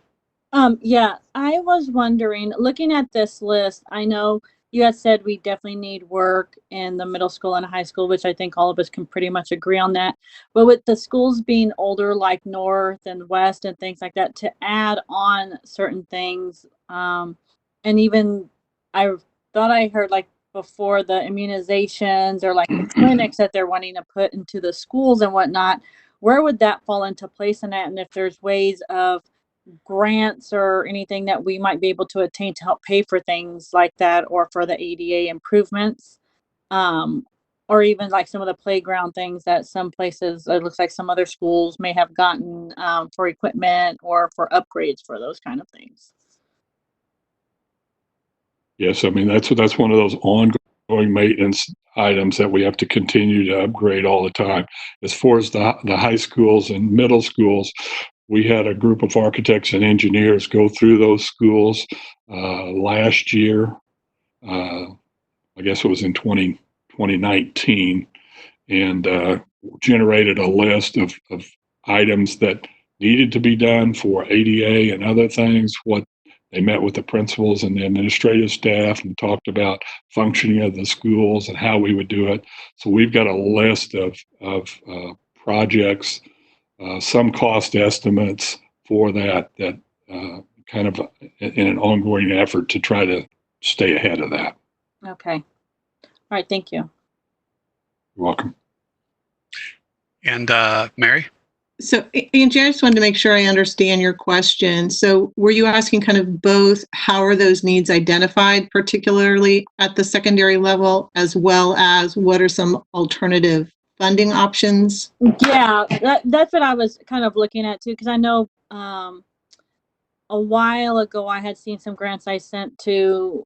Yeah, I was wondering, looking at this list, I know you had said we definitely need work in the middle school and high school, which I think all of us can pretty much agree on that. But with the schools being older, like North and West and things like that, to add on certain things, and even I thought I heard like before the immunizations or like the clinics that they're wanting to put into the schools and whatnot, where would that fall into place in that? And if there's ways of grants or anything that we might be able to attain to help pay for things like that, or for the ADA improvements, or even like some of the playground things that some places, it looks like some other schools may have gotten for equipment or for upgrades for those kind of things. Yes, I mean, that's one of those ongoing maintenance items that we have to continue to upgrade all the time. As far as the high schools and middle schools, we had a group of architects and engineers go through those schools last year. I guess it was in 2019, and generated a list of items that needed to be done for ADA and other things. What they met with the principals and the administrative staff and talked about functioning of the schools and how we would do it. So we've got a list of projects, some cost estimates for that kind of in an ongoing effort to try to stay ahead of that. Okay. All right. Thank you. You're welcome. And Mary? So, Angie, I just wanted to make sure I understand your question. So were you asking kind of both, how are those needs identified, particularly at the secondary level, as well as what are some alternative funding options? Yeah, that's what I was kind of looking at too, because I know a while ago I had seen some grants I sent to,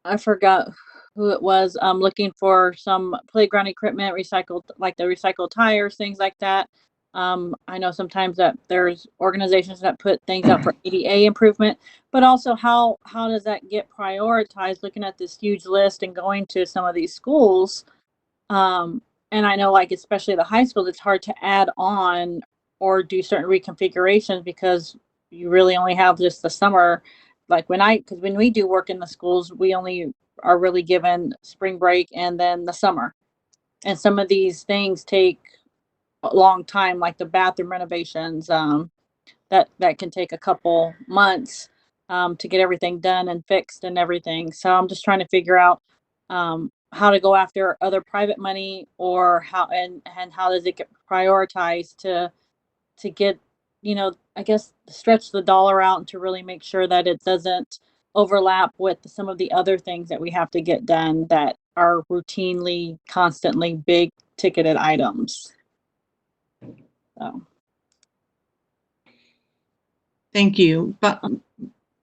I forgot who it was, looking for some playground equipment, recycled, like the recycled tires, things like that. I know sometimes that there's organizations that put things out for ADA improvement, but also how does that get prioritized, looking at this huge list and going to some of these schools? And I know, like, especially the high schools, it's hard to add on or do certain reconfigurations because you really only have just the summer. Like because when we do work in the schools, we only are really given spring break and then the summer. And some of these things take a long time, like the bathroom renovations, that can take a couple months to get everything done and fixed and everything. So I'm just trying to figure out how to go after other private money, or how how does it get prioritized to get, I guess, stretch the dollar out and to really make sure that it doesn't overlap with some of the other things that we have to get done that are routinely, constantly big ticketed items. So. Thank you. But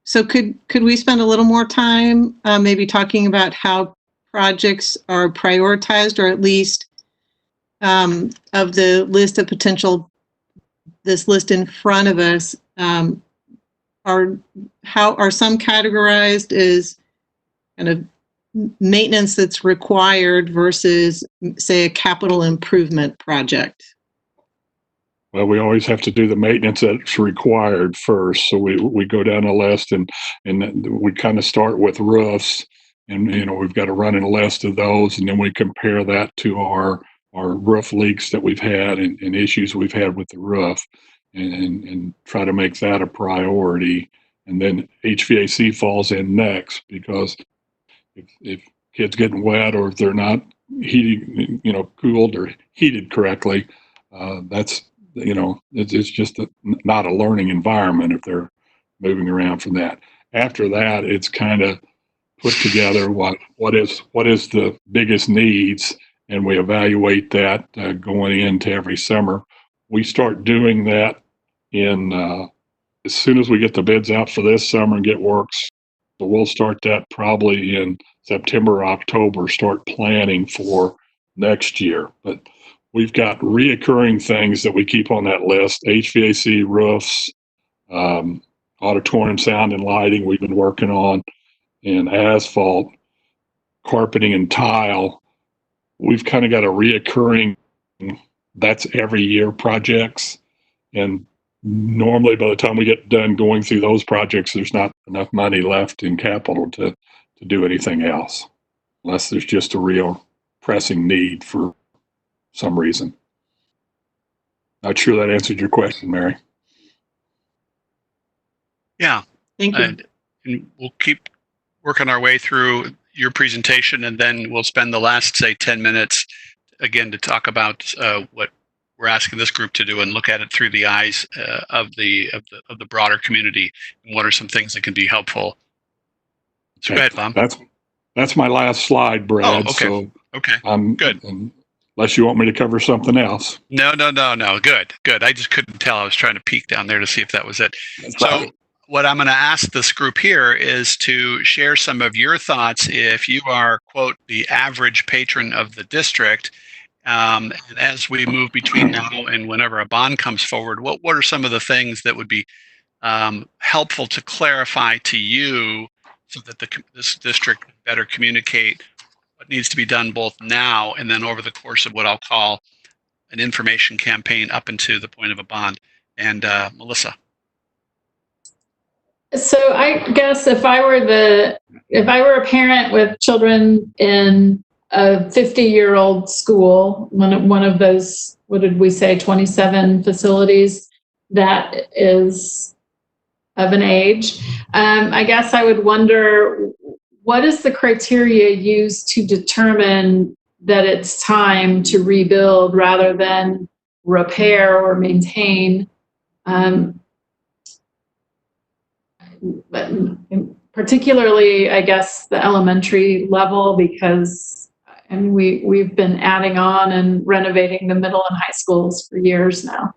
so could we spend a little more time maybe talking about how projects are prioritized, or at least of the list of potential, this list in front of us, are some categorized as kind of maintenance that's required versus, say, a capital improvement project? Well, we always have to do the maintenance that's required first. So we go down a list and we kind of start with roofs, and we've got a running list of those, and then we compare that to our roof leaks that we've had and issues we've had with the roof, and try to make that a priority. And then HVAC falls in next, because if kids getting wet, or if they're not heated, cooled or heated correctly, that's, it's just not a learning environment if they're moving around from that. After that, it's kind of put together what is the biggest needs, and we evaluate that going into every summer. We start doing that in as soon as we get the bids out for this summer and get works. So we'll start that probably in September or October, start planning for next year. But we've got reoccurring things that we keep on that list: HVAC, roofs, auditorium sound and lighting we've been working on, and asphalt, carpeting, and tile. We've kind of got a reoccurring, that's every year projects. And normally by the time we get done going through those projects, there's not enough money left in capital to do anything else, unless there's just a real pressing need for some reason. Not sure that answered your question, Mary. Yeah. Thank you. And we'll keep working our way through your presentation, and then we'll spend the last, say, 10 minutes again to talk about what we're asking this group to do and look at it through the eyes of the broader community, and what are some things that can be helpful. So go ahead, Bob. That's my last slide, Brad. Oh, okay. So okay. I'm good. Unless you want me to cover something else. No. Good. I just couldn't tell. I was trying to peek down there to see if that was it. So what I'm going to ask this group here is to share some of your thoughts if you are, quote, the average patron of the district. And as we move between now and whenever a bond comes forward, what are some of the things that would be helpful to clarify to you so that this district can better communicate what needs to be done both now and then over the course of what I'll call an information campaign up into the point of a bond. And Melissa. So I guess if I were a parent with children in a 50-year-old school, one of those, what did we say, 27 facilities that is of an age, I guess I would wonder, what is the criteria used to determine that it's time to rebuild rather than repair or maintain? But particularly, I guess, the elementary level, because we've been adding on and renovating the middle and high schools for years now.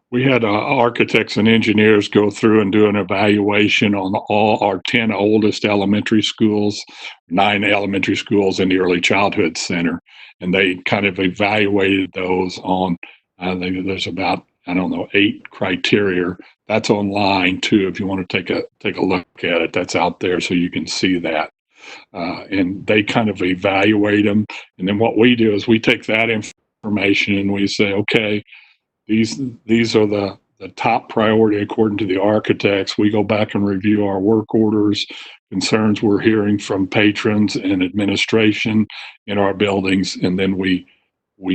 We had architects and engineers go through and do an evaluation on all our 10 oldest elementary schools, 9 elementary schools in the early childhood center. And they kind of evaluated those on, I think there's about, 8 criteria. That's online too. If you want to take a look at it, that's out there so you can see that. And they kind of evaluate them. And then what we do is we take that information and we say, okay, these are the top priority according to the architects. We go back and review our work orders, concerns we're hearing from patrons and administration in our buildings, and then we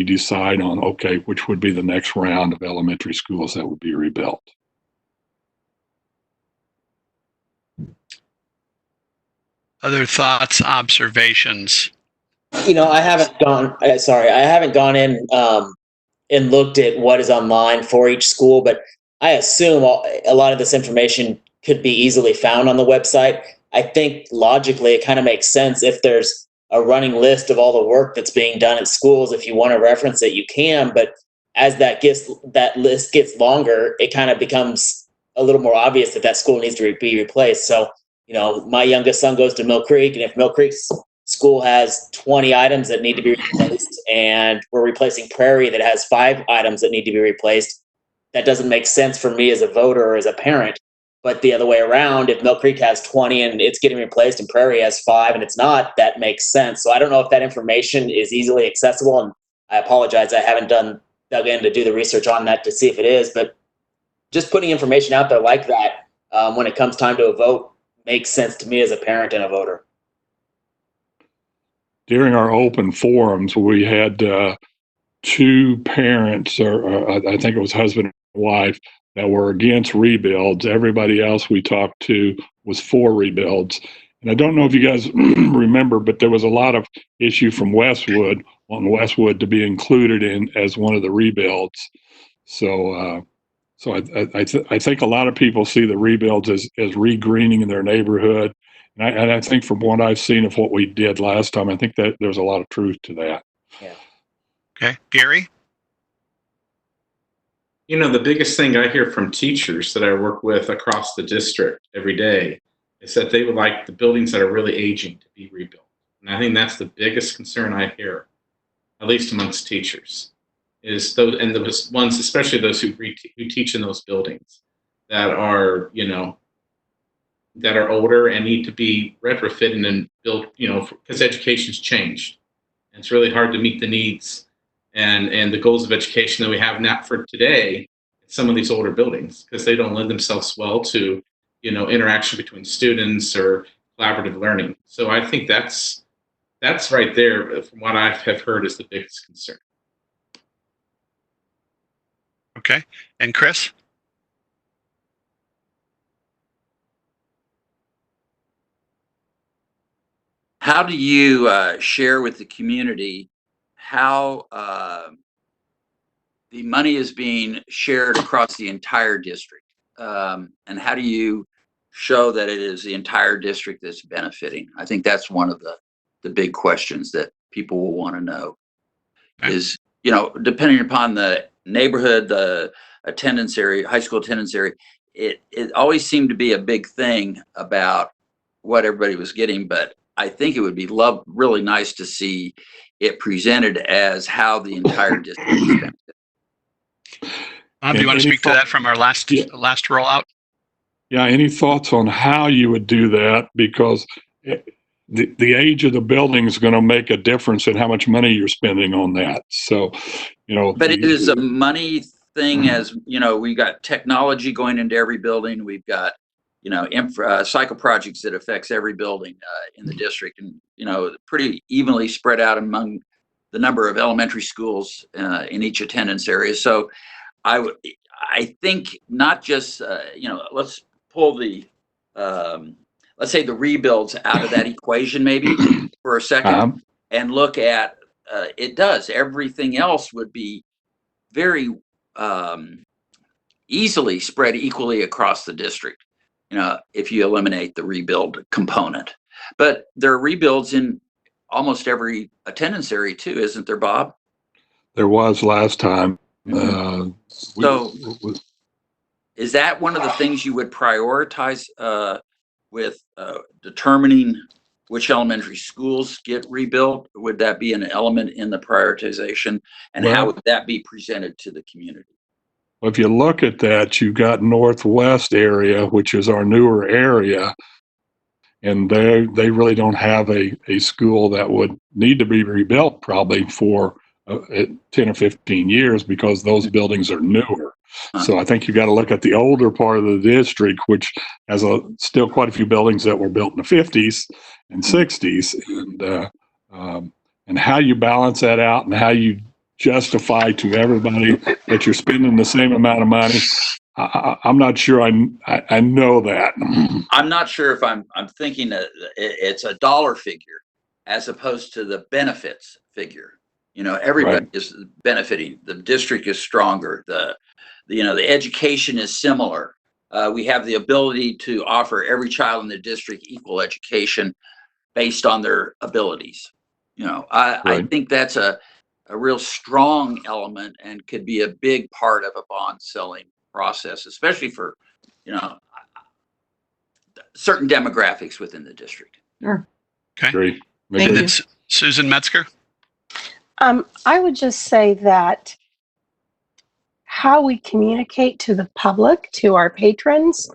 decide on, okay, which would be the next round of elementary schools that would be rebuilt. Other thoughts, observations? I haven't gone in and looked at what is online for each school, but I assume a lot of this information could be easily found on the website. I think logically it kind of makes sense if there's a running list of all the work that's being done at schools. If you want to reference it, you can, but as that list gets longer, it kind of becomes a little more obvious that school needs to be replaced. So, my youngest son goes to Mill Creek, and if Mill Creek's school has 20 items that need to be replaced, and we're replacing Prairie that has 5 items that need to be replaced, that doesn't make sense for me as a voter or as a parent. But the other way around, if Mill Creek has 20 and it's getting replaced and Prairie has 5 and it's not, that makes sense. So I don't know if that information is easily accessible, and I apologize, I haven't dug in to do the research on that to see if it is, but just putting information out there like that when it comes time to a vote makes sense to me as a parent and a voter. During our open forums, we had 2 parents, or I think it was husband and wife, that were against rebuilds. Everybody else we talked to was for rebuilds. And I don't know if you guys remember, but there was a lot of issue from Westwood on Westwood to be included in as one of the rebuilds. So I think a lot of people see the rebuilds as regreening in their neighborhood, And I think from what I've seen of what we did last time, I think that there's a lot of truth to that. Yeah. Okay, Gary? You know, the biggest thing I hear from teachers that I work with across the district every day is that they would like the buildings that are really aging to be rebuilt. And I think that's the biggest concern I hear, at least amongst teachers, is those, and those ones, especially those who teach in those buildings that are, you know, that are older and need to be retrofitted and built, you know, because education's changed. And it's really hard to meet the needs and the goals of education that we have now for today in some of these older buildings, because they don't lend themselves well to, you know, interaction between students or collaborative learning. So I think that's right there, from what I have heard, is the biggest concern. Okay. And Chris? How do you share with the community how the money is being shared across the entire district? And how do you show that it is the entire district that's benefiting? I think that's one of the big questions that people will want to know. Okay. Is, you know, depending upon the neighborhood, the attendance area, high school attendance area, it always seemed to be a big thing about what everybody was getting, but I think it would be really nice to see it presented as how the entire district is benefiting. Bob, do you want to speak to that from our last rollout? Yeah, any thoughts on how you would do that? Because the age of the building is going to make a difference in how much money you're spending on that. So, you know. But it is a money thing, as you know, we got technology going into every building. We've got, you know, cycle projects that affects every building in the district, and, you know, pretty evenly spread out among the number of elementary schools in each attendance area. So I think not just, you know, let's pull the, let's say the rebuilds out of that equation maybe for a second, and look at, it does, everything else would be very easily spread equally across the district, you know, if you eliminate the rebuild component. But there are rebuilds in almost every attendance area too, isn't there, Bob? There was last time. So is that one of the things you would prioritize with determining which elementary schools get rebuilt? Would that be an element in the prioritization? And how would that be presented to the community? Well, if you look at that, you've got Northwest area, which is our newer area, and they really don't have a school that would need to be rebuilt probably for 10 or 15 years, because those buildings are newer. So I think you got to look at the older part of the district, which has still quite a few buildings that were built in the 50s and 60s, and how you balance that out and how you justify to everybody that you're spending the same amount of money. I'm not sure I know that. I'm not sure if I'm thinking that it's a dollar figure as opposed to the benefits figure. You know, everybody is benefiting. The district is stronger. You know, the education is similar. We have the ability to offer every child in the district equal education based on their abilities. You know, I think that's a real strong element and could be a big part of a bond selling process, especially for, you know, certain demographics within the district. Sure. Okay. Great. Thank you. Susan Metzger? I would just say that how we communicate to the public, to our patrons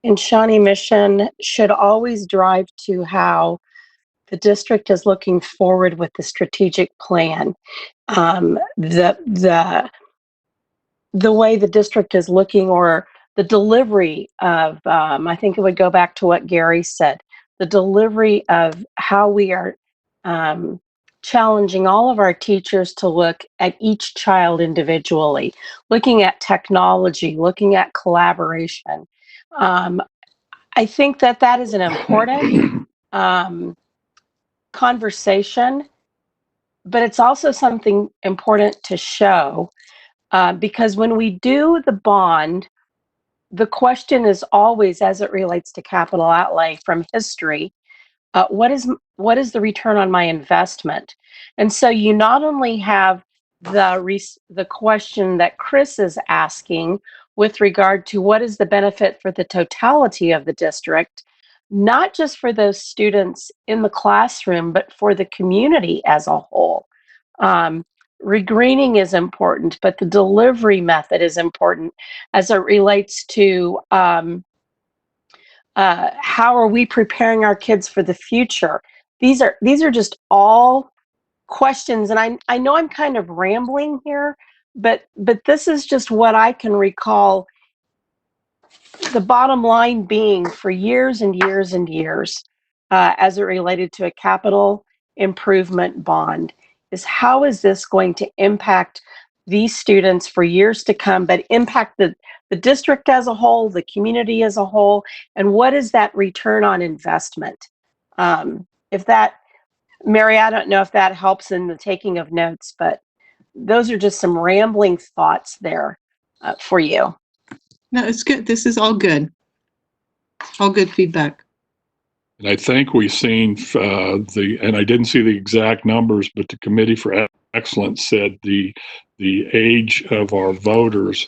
in Shawnee Mission, should always drive to how the district is looking forward with the strategic plan. The way the district is looking, or the delivery of, I think it would go back to what Gary said, the delivery of how we are challenging all of our teachers to look at each child individually, looking at technology, looking at collaboration. I think that is an important conversation, but it's also something important to show, because when we do the bond, the question is always, as it relates to capital outlay from history, what is the return on my investment? And so you not only have the question that Chris is asking with regard to what is the benefit for the totality of the district, not just for those students in the classroom, but for the community as a whole. Regreening is important, but the delivery method is important as it relates to how are we preparing our kids for the future. These are just all questions, and I know I'm kind of rambling here, but this is just what I can recall. The bottom line being for years and years and years, as it related to a capital improvement bond, is how is this going to impact these students for years to come, but impact the district as a whole, the community as a whole, and what is that return on investment? If that, Mary, I don't know if that helps in the taking of notes, but those are just some rambling thoughts there for you. No, it's good. This is all good. All good feedback. And I think we've seen and I didn't see the exact numbers, but the Committee for Excellence said the age of our voters,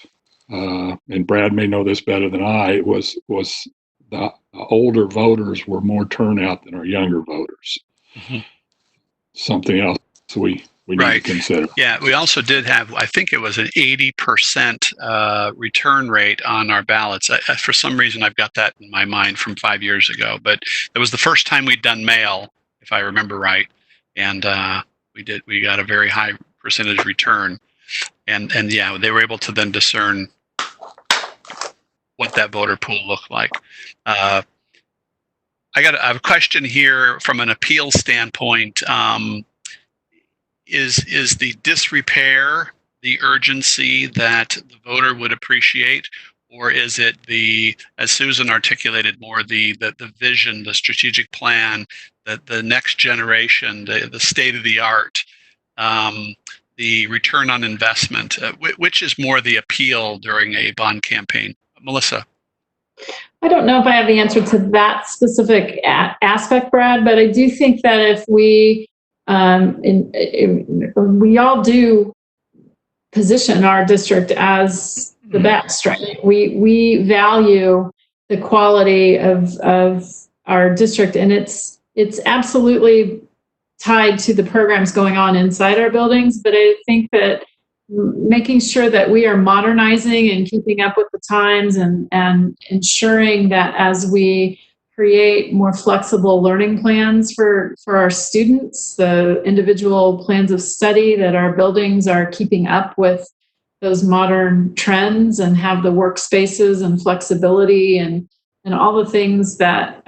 and Brad may know this better than I, was the older voters were more turnout than our younger voters. Mm-hmm. Something else we need to consider. Yeah, we also did have, I think it was an 80% return rate on our ballots. For some reason, I've got that in my mind from 5 years ago, but it was the first time we'd done mail, if I remember right, and we got a very high percentage return, and yeah, they were able to then discern what that voter pool looked like. I have a question here from an appeal standpoint. Is the disrepair the urgency that the voter would appreciate, or is it as Susan articulated, more the vision, the strategic plan, the next generation, the state of the art, the return on investment? Which is more the appeal during a bond campaign? Melissa? I don't know if I have the answer to that specific aspect, Brad, but I do think that if we we all do position our district as the best, right? We value the quality of our district, and it's absolutely tied to the programs going on inside our buildings. But I think that making sure that we are modernizing and keeping up with the times, and ensuring that as we create more flexible learning plans for our students, the individual plans of study, that our buildings are keeping up with those modern trends and have the workspaces and flexibility and all the things that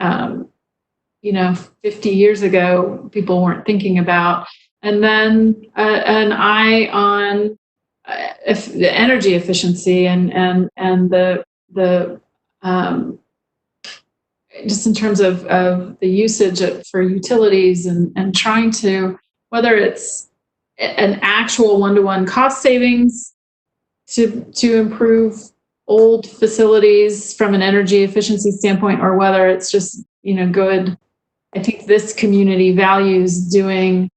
50 years ago people weren't thinking about. And then an eye on the energy efficiency and the just in terms of the usage for utilities, and trying to, whether it's an actual one-to-one cost savings to improve old facilities from an energy efficiency standpoint, or whether it's just good. I think this community values doing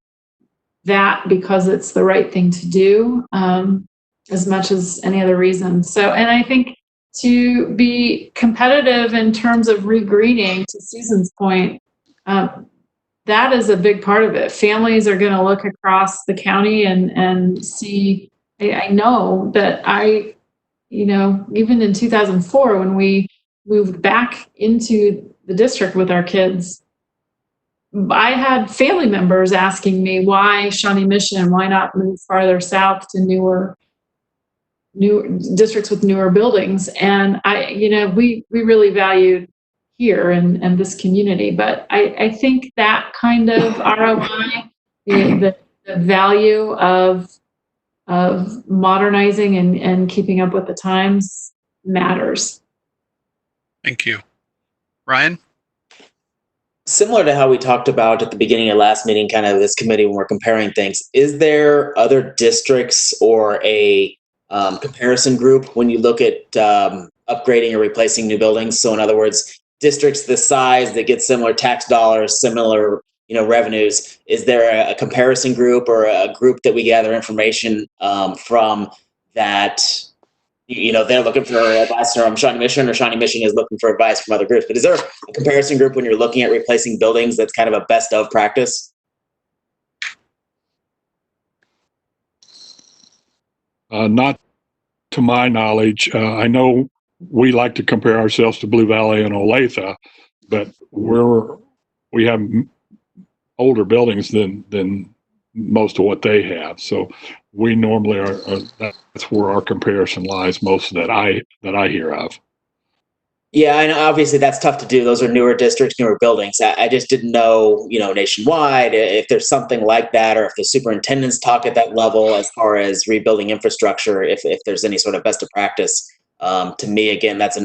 that because it's the right thing to do, as much as any other reason. So, and I think to be competitive in terms of regreening, to Susan's point, that is a big part of it. Families are going to look across the county and see. I know that even in 2004, when we moved back into the district with our kids, I had family members asking me, why Shawnee Mission? Why not move farther south to new districts with newer buildings? And we really valued here and this community. But I think that kind of ROI, the value of modernizing and keeping up with the times matters. Thank you. Ryan? Similar to how we talked about at the beginning of last meeting, kind of this committee when we're comparing things, is there other districts or a comparison group when you look at upgrading or replacing new buildings? So in other words, districts this size that get similar tax dollars, similar revenues, is there a comparison group or a group that we gather information from that they're looking for advice from Shawnee Mission, or Shawnee Mission is looking for advice from other groups? But is there a comparison group when you're looking at replacing buildings that's kind of a best of practice? Not to my knowledge. I know we like to compare ourselves to Blue Valley and Olathe, but we have older buildings than most of what they have. So we normally are that's where our comparison lies most that I hear of. Yeah, and obviously that's tough to do. Those are newer districts, newer buildings. I just didn't know, nationwide, if there's something like that, or if the superintendents talk at that level as far as rebuilding infrastructure, if there's any sort of best of practice. To me, again, that's a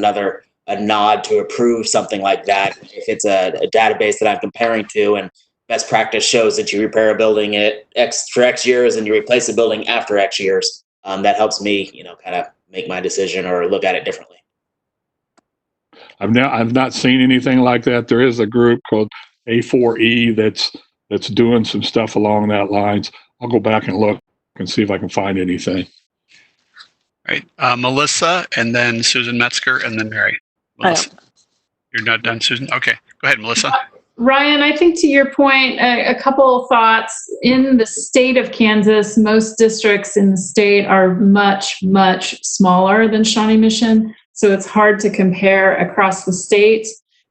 nod to approve something like that. If it's a database that I'm comparing to, and best practice shows that you repair a building for X years and you replace a building after X years, that helps me, kind of make my decision or look at it differently. I've not seen anything like that. There is a group called A4E that's doing some stuff along that lines. I'll go back and look and see if I can find anything. Right. Melissa, and then Susan Metzger, and then Mary. Melissa. You're not done, Susan? Okay. Go ahead, Melissa. Ryan, I think to your point, a couple of thoughts. In the state of Kansas, most districts in the state are much, much smaller than Shawnee Mission. So it's hard to compare across the state.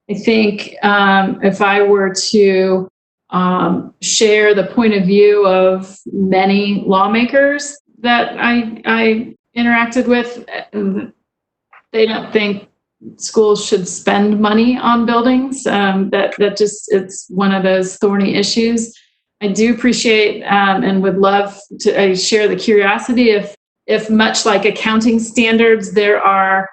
I think if I were to share the point of view of many lawmakers that I interacted with, they don't think schools should spend money on buildings. That just, it's one of those thorny issues. I do appreciate and would love to share the curiosity if much like accounting standards, there are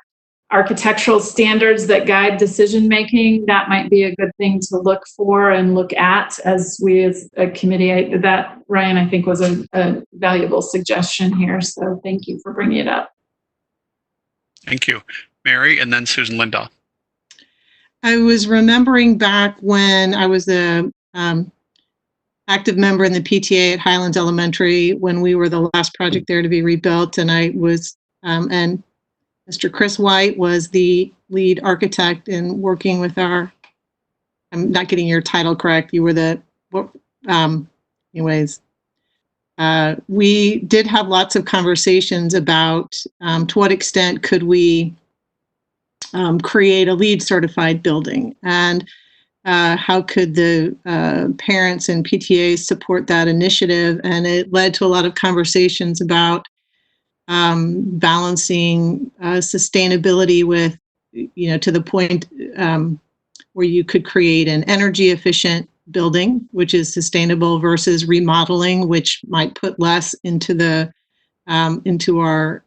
architectural standards that guide decision making. That might be a good thing to look for and look at as we as a committee. That, Ryan, I think was a valuable suggestion here. So thank you for bringing it up. Thank you. Mary, and then Susan Lindahl. I was remembering back when I was a active member in the PTA at Highlands Elementary, when we were the last project there to be rebuilt, and I was and Mr. Chris White was the lead architect in working with I'm not getting your title correct. You were anyways. We did have lots of conversations about to what extent could we create a LEED certified building, and how could the parents and PTAs support that initiative. And it led to a lot of conversations about balancing sustainability with, to the point where you could create an energy efficient building, which is sustainable, versus remodeling, which might put less into the into our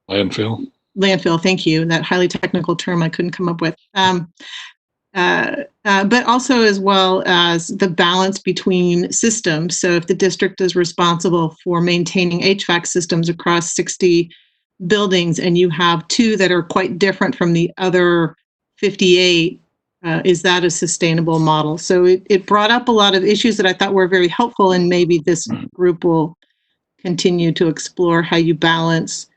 landfill. Landfill, thank you. That highly technical term I couldn't come up with. But also as well as the balance between systems. So if the district is responsible for maintaining HVAC systems across 60 buildings, and you have 2 that are quite different from the other 58, is that a sustainable model? So it brought up a lot of issues that I thought were very helpful, and maybe this group will continue to explore how you balance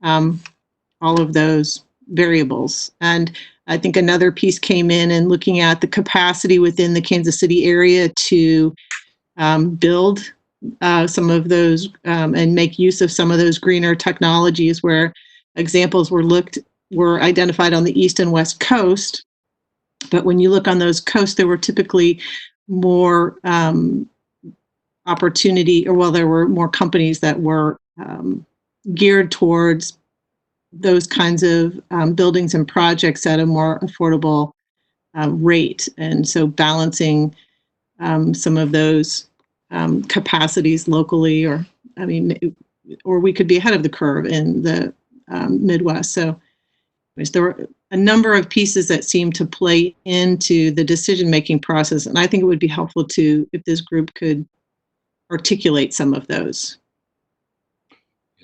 all of those variables. And I think another piece came in and looking at the capacity within the Kansas City area to build some of those and make use of some of those greener technologies, where examples were identified on the East and West Coast. But when you look on those coasts, there were typically more opportunity, or there were more companies that were geared towards those kinds of buildings and projects at a more affordable rate. And so balancing some of those capacities locally, or we could be ahead of the curve in the Midwest. So there were a number of pieces that seem to play into the decision-making process. And I think it would be helpful if this group could articulate some of those.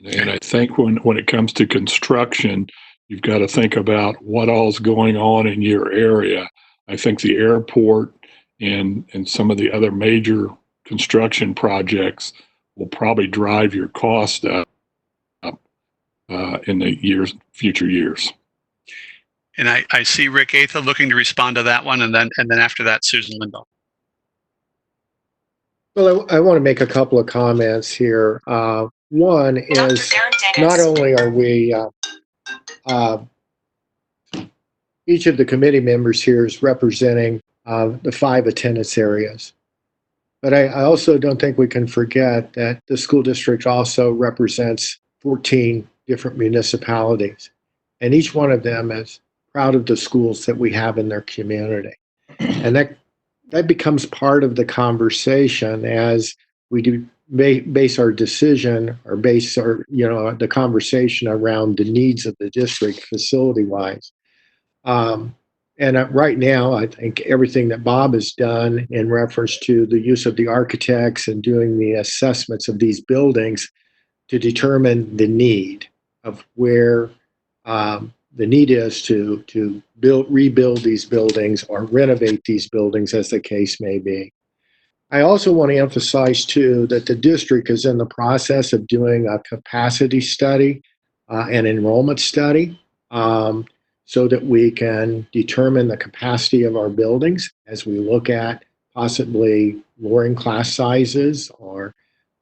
And I think when it comes to construction, You've got to think about what all's going on in your area. I think the airport and some of the other major construction projects will probably drive your cost up in the future years. And I see Rick Atha looking to respond to that one, and then after that, Susan Lindahl. Well, I want to make a couple of comments here. One is not only are we, each of the committee members here is representing the 5 attendance areas. But I also don't think we can forget that the school district also represents 14 different municipalities. And each one of them is proud of the schools that we have in their community. And that becomes part of the conversation as we do base our decision or base our, the conversation around the needs of the district facility-wise. And right now, I think everything that Bob has done in reference to the use of the architects and doing the assessments of these buildings to determine the need of where the need is to rebuild these buildings or renovate these buildings, as the case may be. I also want to emphasize, too, that the district is in the process of doing a capacity study, an enrollment study, so that we can determine the capacity of our buildings as we look at possibly lowering class sizes or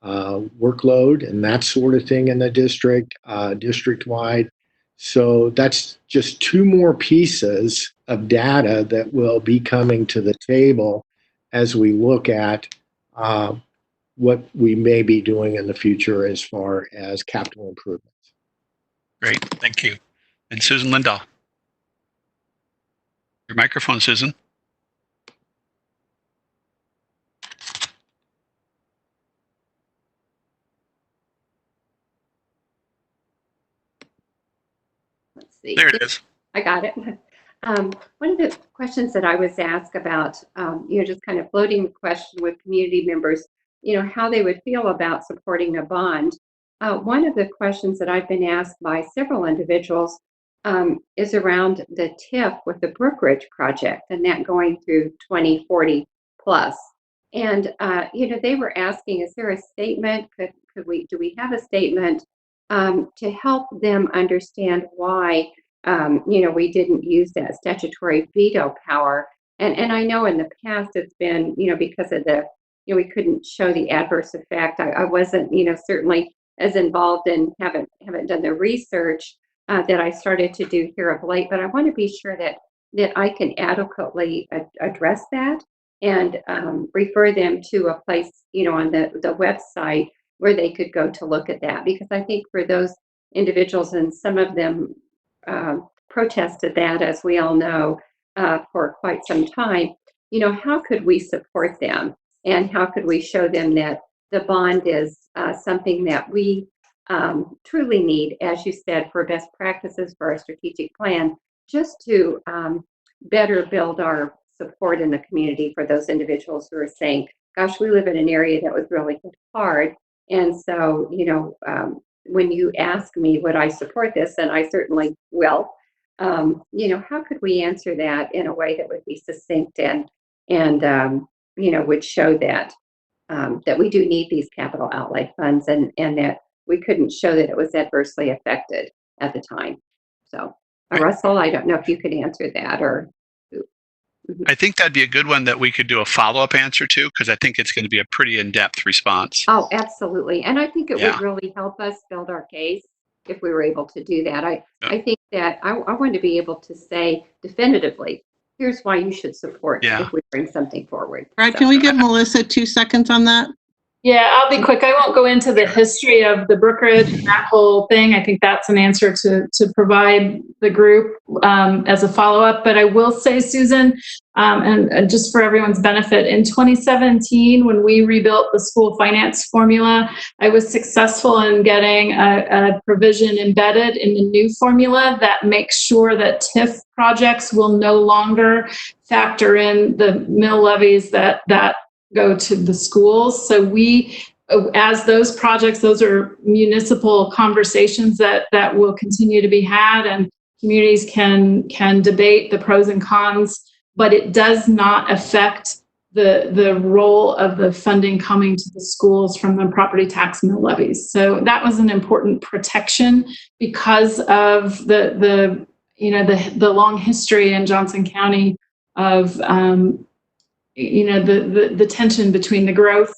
workload and that sort of thing in the district, district-wide. So that's just 2 more pieces of data that will be coming to the table as we look at what we may be doing in the future as far as capital improvements. Great, thank you. And Susan Lindahl. Your microphone, Susan. Let's see. There it is. I got it. One of the questions that I was asked about, just kind of floating the question with community members, how they would feel about supporting a bond. One of the questions that I've been asked by several individuals is around the TIF with the Brookridge project and that going through 2040 plus. And, they were asking, is there a statement? Do we have a statement to help them understand why we didn't use that statutory veto power. And I know in the past it's been, because of the, we couldn't show the adverse effect. I wasn't, certainly as involved and haven't done the research that I started to do here of late. But I want to be sure that I can adequately address that and refer them to a place, on the website where they could go to look at that. Because I think for those individuals, and some of them protested that, as we all know, for quite some time, how could we support them? And how could we show them that the bond is something that we truly need, as you said, for best practices for our strategic plan, just to better build our support in the community for those individuals who are saying, gosh, we live in an area that was really hard. And so, when you ask me, would I support this? And I certainly will. How could we answer that in a way that would be succinct and would show that that we do need these capital outlay funds and that we couldn't show that it was adversely affected at the time. So, Russell, I don't know if you could answer that or. I think that'd be a good one that we could do a follow-up answer to, because I think it's going to be a pretty in-depth response. Oh, absolutely. And I think it would really help us build our case if we were able to do that. I think that I want to be able to say definitively, here's why you should support if we bring something forward. Brad, can we give Melissa 2 seconds on that? Yeah, I'll be quick. I won't go into the history of the Brookridge and that whole thing. I think that's an answer to provide the group as a follow-up. But I will say, Susan, and just for everyone's benefit, in 2017, when we rebuilt the school finance formula, I was successful in getting a provision embedded in the new formula that makes sure that TIF projects will no longer factor in the mill levies that go to the schools. So we, as those projects, those are municipal conversations that will continue to be had. And communities can debate the pros and cons, but it does not affect the role of the funding coming to the schools from the property tax mill levies. So that was an important protection because of the long history in Johnson County of the tension between the growth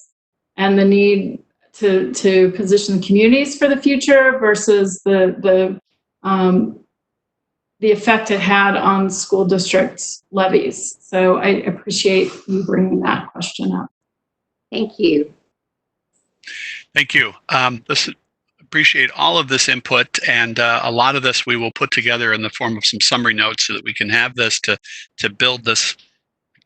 and the need to position communities for the future versus the effect it had on school districts' levies. So I appreciate you bringing that question up. Thank you. Thank you. Appreciate all of this input, and a lot of this we will put together in the form of some summary notes so that we can have this to build this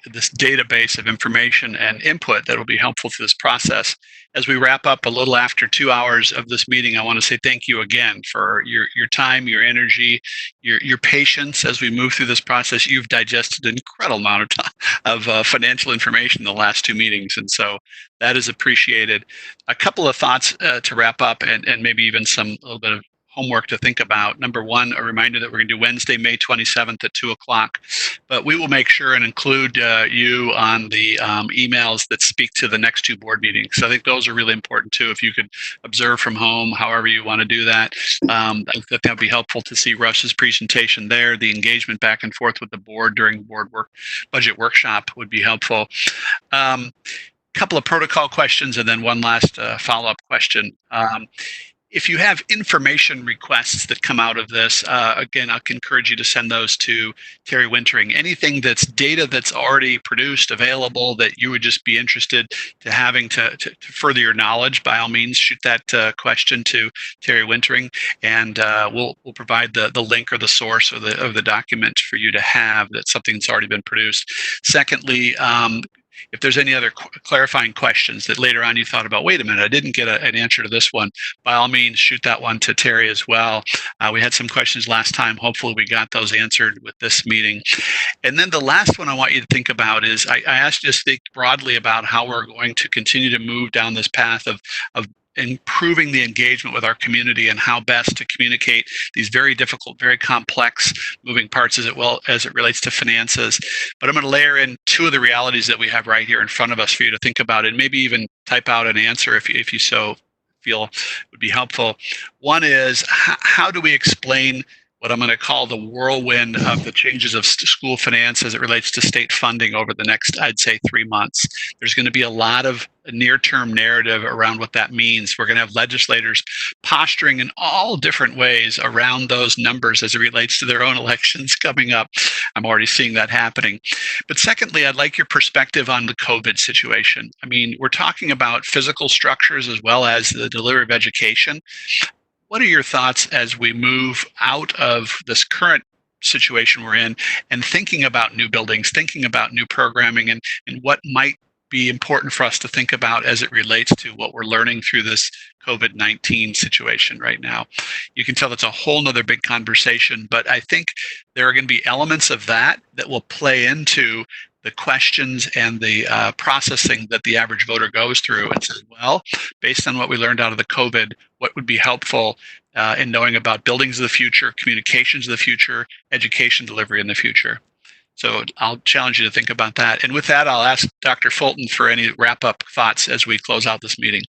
database of information and input that will be helpful to this process. As we wrap up a little after 2 hours of this meeting, I want to say thank you again for your time, your energy, your patience as we move through this process. You've digested an incredible amount of time of financial information in the last 2 meetings, and so that is appreciated. A couple of thoughts to wrap up, and maybe even a little bit of homework to think about. Number one, a reminder that we're going to do Wednesday, May 27th at 2 o'clock. But we will make sure and include you on the emails that speak to the next 2 board meetings. So I think those are really important too. If you could observe from home, however you want to do that, I think that would be helpful to see Russ's presentation there. The engagement back and forth with the board during the budget workshop would be helpful. Couple of protocol questions and then one last follow-up question. If you have information requests that come out of this, again, I'll encourage you to send those to Terry Wintering. Anything that's data that's already produced, available, that you would just be interested to having to further your knowledge, by all means, shoot that question to Terry Wintering, and we'll provide the link or the source of the document for you to have. That's something that's already been produced. Secondly, if there's any other clarifying questions that later on you thought about, wait a minute, I didn't get an answer to this one, by all means, shoot that one to Terry as well. We had some questions last time. Hopefully we got those answered with this meeting. And then the last one I want you to think about is I asked you to think broadly about how we're going to continue to move down this path of improving the engagement with our community and how best to communicate these very difficult, very complex moving parts as it relates to finances. But I'm going to layer in 2 of the realities that we have right here in front of us for you to think about, and maybe even type out an answer if you so feel would be helpful. One is, how do we explain what I'm going to call the whirlwind of the changes of school finance as it relates to state funding over the next, I'd say, 3 months. There's going to be a lot of near-term narrative around what that means. We're going to have legislators posturing in all different ways around those numbers as it relates to their own elections coming up. I'm already seeing that happening. But secondly, I'd like your perspective on the COVID situation. I mean, we're talking about physical structures as well as the delivery of education. What are your thoughts as we move out of this current situation we're in and thinking about new buildings, thinking about new programming, and what might be important for us to think about as it relates to what we're learning through this COVID-19 situation right now? You can tell that's a whole nother big conversation, but I think there are going to be elements of that will play into the questions and the processing that the average voter goes through and says, well, based on what we learned out of the COVID, what would be helpful in knowing about buildings of the future, communications of the future, education delivery in the future? So I'll challenge you to think about that. And with that, I'll ask Dr. Fulton for any wrap-up thoughts as we close out this meeting.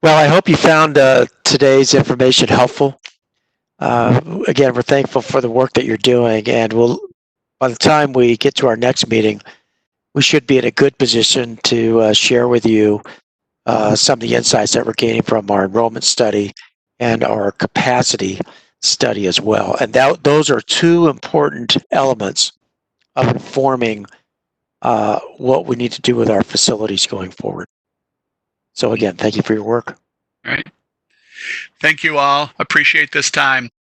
Well, I hope you found today's information helpful. Again, we're thankful for the work that you're doing, and by the time we get to our next meeting, we should be in a good position to share with you some of the insights that we're gaining from our enrollment study and our capacity study as well. And those are 2 important elements of informing what we need to do with our facilities going forward. So again, thank you for your work. All right. Thank you all. Appreciate this time.